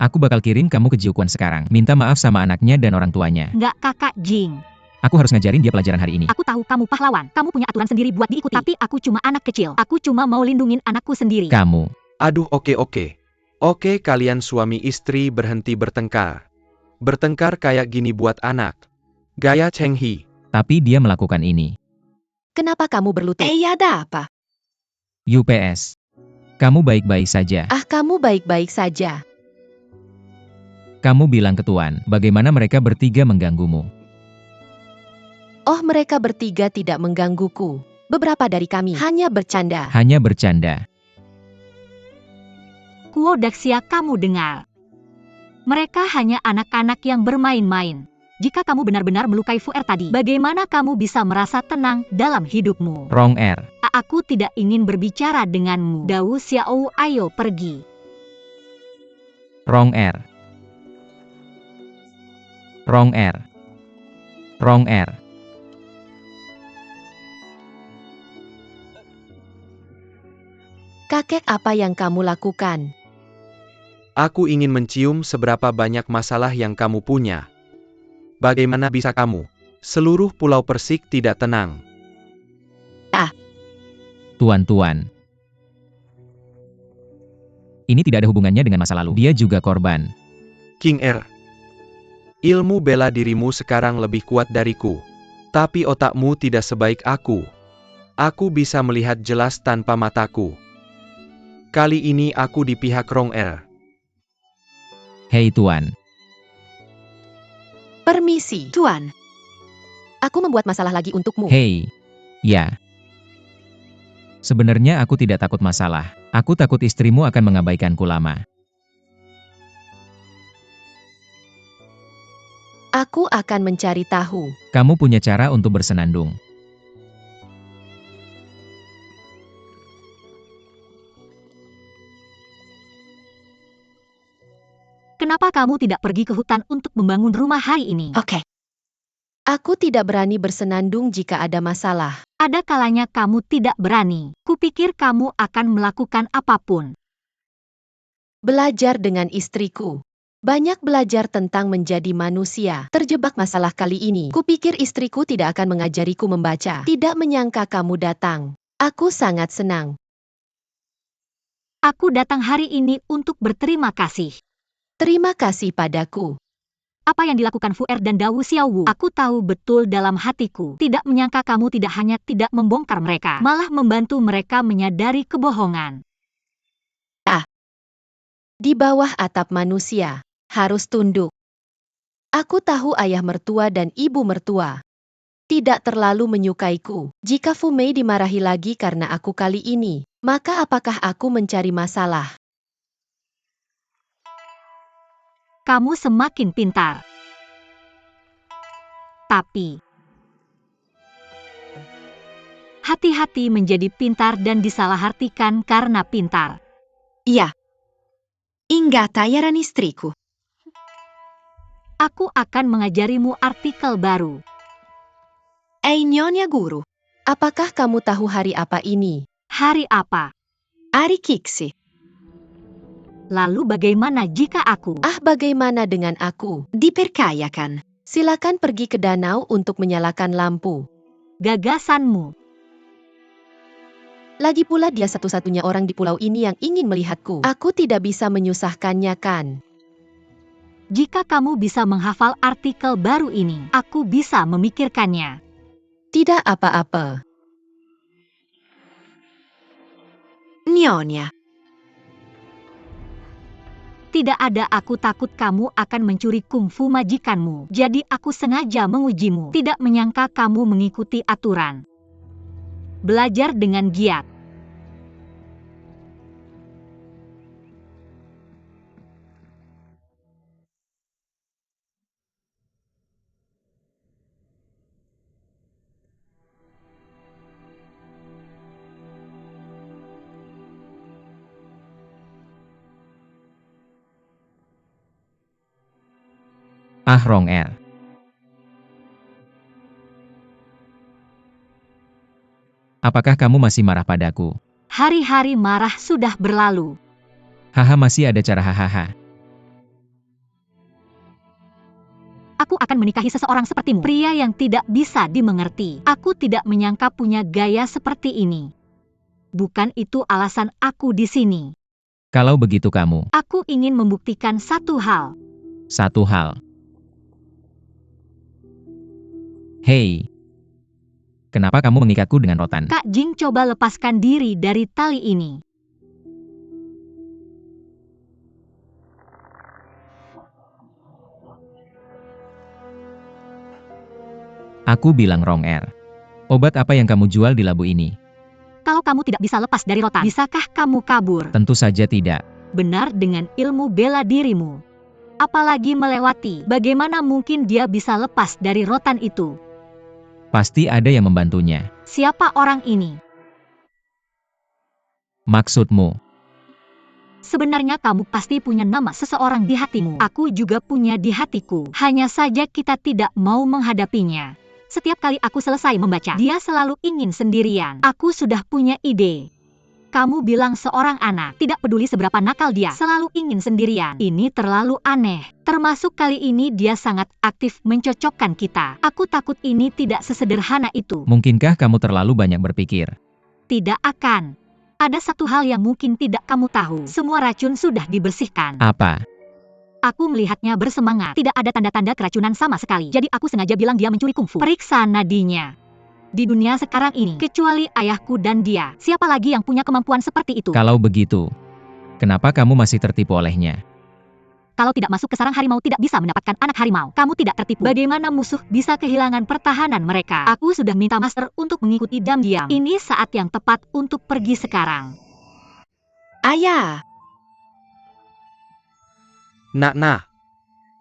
Aku bakal kirim kamu ke Jiuquan sekarang. Minta maaf sama anaknya dan orang tuanya. Nggak, Kakak Jing. Aku harus ngajarin dia pelajaran hari ini. Aku tahu kamu pahlawan. Kamu punya aturan sendiri buat diikuti. Tapi aku cuma anak kecil. Aku cuma mau lindungin anakku sendiri. Kamu. Aduh, oke. Oke, kalian suami istri berhenti bertengkar. Bertengkar kayak gini buat anak. Gaya Cheng Hi. Tapi dia melakukan ini. Kenapa kamu berlutut? Ada apa? UPS. Kamu baik-baik saja. Ah, kamu baik-baik saja. Kamu bilang ke Tuan, bagaimana mereka bertiga mengganggumu. Oh, mereka bertiga tidak menggangguku. Beberapa dari kami hanya bercanda. Hanya bercanda. Kuo Daxia, kamu dengar. Mereka hanya anak-anak yang bermain-main. Jika kamu benar-benar melukai Fuer tadi, bagaimana kamu bisa merasa tenang dalam hidupmu? Rong Er. Aku tidak ingin berbicara denganmu. Dao Xiao, ayo pergi. Rong Er. Rong Er. Rong Er. Kakek, apa yang kamu lakukan? Aku ingin mencium seberapa banyak masalah yang kamu punya. Bagaimana bisa kamu? Seluruh Pulau Persik tidak tenang. Tuan-tuan. Ini tidak ada hubungannya dengan masa lalu. Dia juga korban. King Er. Ilmu bela dirimu sekarang lebih kuat dariku. Tapi otakmu tidak sebaik aku. Aku bisa melihat jelas tanpa mataku. Kali ini aku di pihak Rong Er. Hei tuan. Permisi. Tuan, Aku membuat masalah lagi untukmu. Hei. Ya. Sebenarnya aku tidak takut masalah. Aku takut istrimu akan mengabaikanku lama. Aku akan mencari tahu. Kamu punya cara untuk bersenandung. Kenapa kamu tidak pergi ke hutan untuk membangun rumah hari ini? oke. Aku tidak berani bersenandung jika ada masalah. Ada kalanya kamu tidak berani. Kupikir kamu akan melakukan apapun. Belajar dengan istriku. Banyak belajar tentang menjadi manusia. Terjebak masalah kali ini. Kupikir istriku tidak akan mengajariku membaca. Tidak menyangka kamu datang. Aku sangat senang. Aku datang hari ini untuk berterima kasih. Terima kasih padaku. Apa yang dilakukan Fuer dan Dao Xiaowu, aku tahu betul dalam hatiku. Tidak menyangka kamu tidak hanya tidak membongkar mereka, malah membantu mereka menyadari kebohongan. Di bawah atap manusia, harus tunduk. Aku tahu ayah mertua dan ibu mertua tidak terlalu menyukaiku. Jika Fu Mei dimarahi lagi karena aku kali ini, maka apakah aku mencari masalah? Kamu semakin pintar. Tapi, hati-hati menjadi pintar dan disalahartikan karena pintar. Iya. Ingat ayaran istriku. Aku akan mengajarimu artikel baru. Nyonya guru. Apakah kamu tahu hari apa ini? Hari apa? Ari Kiksi. Lalu bagaimana jika aku? Bagaimana dengan aku? Diperkayakan. Silakan pergi ke danau untuk menyalakan lampu. Gagasanmu. Lagi pula dia satu-satunya orang di pulau ini yang ingin melihatku. Aku tidak bisa menyusahkannya, kan? Jika kamu bisa menghafal artikel baru ini, aku bisa memikirkannya. Tidak apa-apa. Nyonya. Tidak ada, aku takut kamu akan mencuri kungfu majikanmu. Jadi aku sengaja mengujimu. Tidak menyangka kamu mengikuti aturan. Belajar dengan giat. Rong Er. Apakah kamu masih marah padaku? Hari-hari marah sudah berlalu. Haha, masih ada cara hahaha. Aku akan menikahi seseorang sepertimu. Pria yang tidak bisa dimengerti. Aku tidak menyangka punya gaya seperti ini. Bukan itu alasan aku di sini. Kalau begitu kamu. Aku ingin membuktikan satu hal. Satu hal. Hei. Kenapa kamu mengikatku dengan rotan? Kak Jing, coba lepaskan diri dari tali ini. Aku bilang Rong Er. Obat apa yang kamu jual di labu ini? Kalau kamu tidak bisa lepas dari rotan, bisakah kamu kabur? Tentu saja tidak. Benar, dengan ilmu bela dirimu. Apalagi melewati, bagaimana mungkin dia bisa lepas dari rotan itu? Pasti ada yang membantunya. Siapa orang ini? Maksudmu? Sebenarnya kamu pasti punya nama seseorang di hatimu. Aku juga punya di hatiku. Hanya saja kita tidak mau menghadapinya. Setiap kali aku selesai membaca, dia selalu ingin sendirian. Aku sudah punya ide. Kamu bilang seorang anak, tidak peduli seberapa nakal dia, selalu ingin sendirian. Ini terlalu aneh. Termasuk kali ini dia sangat aktif mencocokkan kita. Aku takut ini tidak sesederhana itu. Mungkinkah kamu terlalu banyak berpikir? Tidak akan. Ada satu hal yang mungkin tidak kamu tahu. Semua racun sudah dibersihkan. Apa? Aku melihatnya bersemangat. Tidak ada tanda-tanda keracunan sama sekali. Jadi aku sengaja bilang dia mencuri kungfu. Periksa nadinya. Di dunia sekarang ini, kecuali ayahku dan dia, siapa lagi yang punya kemampuan seperti itu? Kalau begitu, kenapa kamu masih tertipu olehnya? Kalau tidak masuk ke sarang harimau tidak bisa mendapatkan anak harimau. Kamu tidak tertipu. Bagaimana musuh bisa kehilangan pertahanan mereka? Aku sudah minta master untuk mengikuti diam-diam. Ini saat yang tepat untuk pergi sekarang. Ayah, Nak.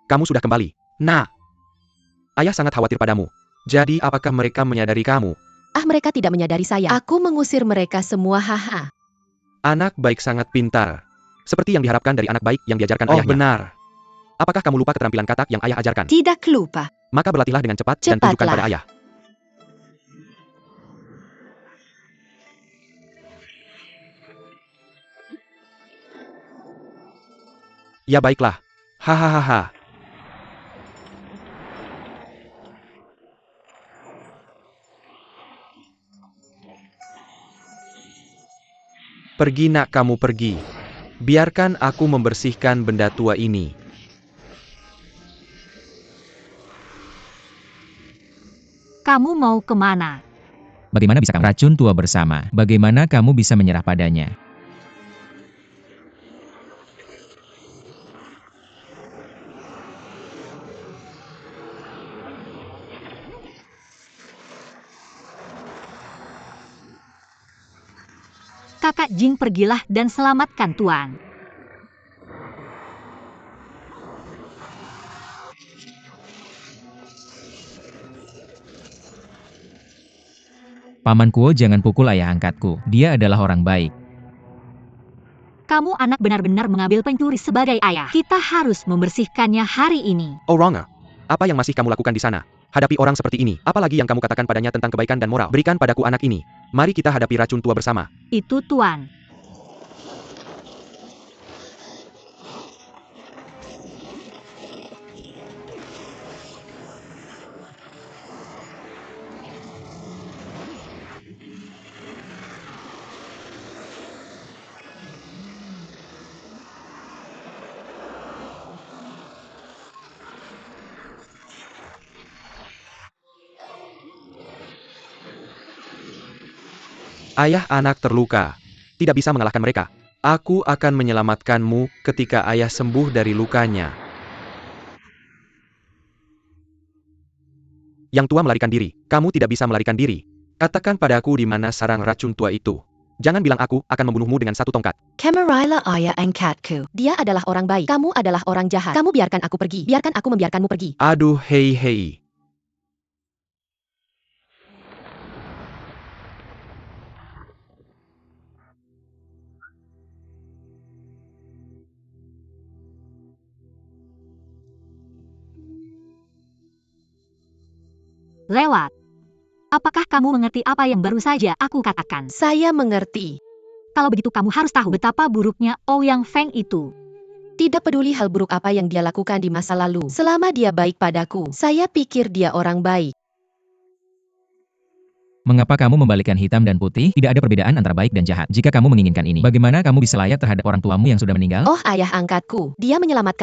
Kamu sudah kembali. Nak. Ayah sangat khawatir padamu. Jadi apakah mereka menyadari kamu? mereka tidak menyadari saya. Aku mengusir mereka semua, haha. Anak baik sangat pintar. Seperti yang diharapkan dari anak baik yang diajarkan ayahnya. Oh benar. Apakah kamu lupa keterampilan katak yang ayah ajarkan? Tidak lupa. Maka berlatihlah dengan cepat dan tunjukkan pada ayah. Ya baiklah. Hahaha. Pergi nak, kamu pergi. Biarkan aku membersihkan benda tua ini. Kamu mau kemana? Bagaimana bisa kamu racun tua bersama? Bagaimana kamu bisa menyerah padanya? Kakak Jing, pergilah dan selamatkan Tuan. Paman Kuo, jangan pukul ayah angkatku. Dia adalah orang baik. Kamu anak benar-benar mengambil pencuri sebagai ayah. Kita harus membersihkannya hari ini. Oh Ronga, apa yang masih kamu lakukan di sana? Hadapi orang seperti ini. Apalagi yang kamu katakan padanya tentang kebaikan dan moral. Berikan padaku anak ini. Mari kita hadapi racun tua bersama. Itu Tuan. Ayah anak terluka. Tidak bisa mengalahkan mereka. Aku akan menyelamatkanmu ketika ayah sembuh dari lukanya. Yang tua melarikan diri. Kamu tidak bisa melarikan diri. Katakan padaku di mana sarang racun tua itu. Jangan bilang aku akan membunuhmu dengan satu tongkat. Camarilla ayah angkatku. Dia adalah orang baik. Kamu adalah orang jahat. Kamu biarkan aku pergi. Biarkan aku membiarkanmu pergi. Aduh, hei. Lewat. Apakah kamu mengerti apa yang baru saja aku katakan? Saya mengerti. Kalau begitu kamu harus tahu betapa buruknya Ouyang Feng itu. Tidak peduli hal buruk apa yang dia lakukan di masa lalu. Selama dia baik padaku, saya pikir dia orang baik. Mengapa kamu membalikkan hitam dan putih? Tidak ada perbedaan antara baik dan jahat. Jika kamu menginginkan ini, bagaimana kamu bisa layak terhadap orang tuamu yang sudah meninggal? Oh ayah angkatku, dia menyelamatkan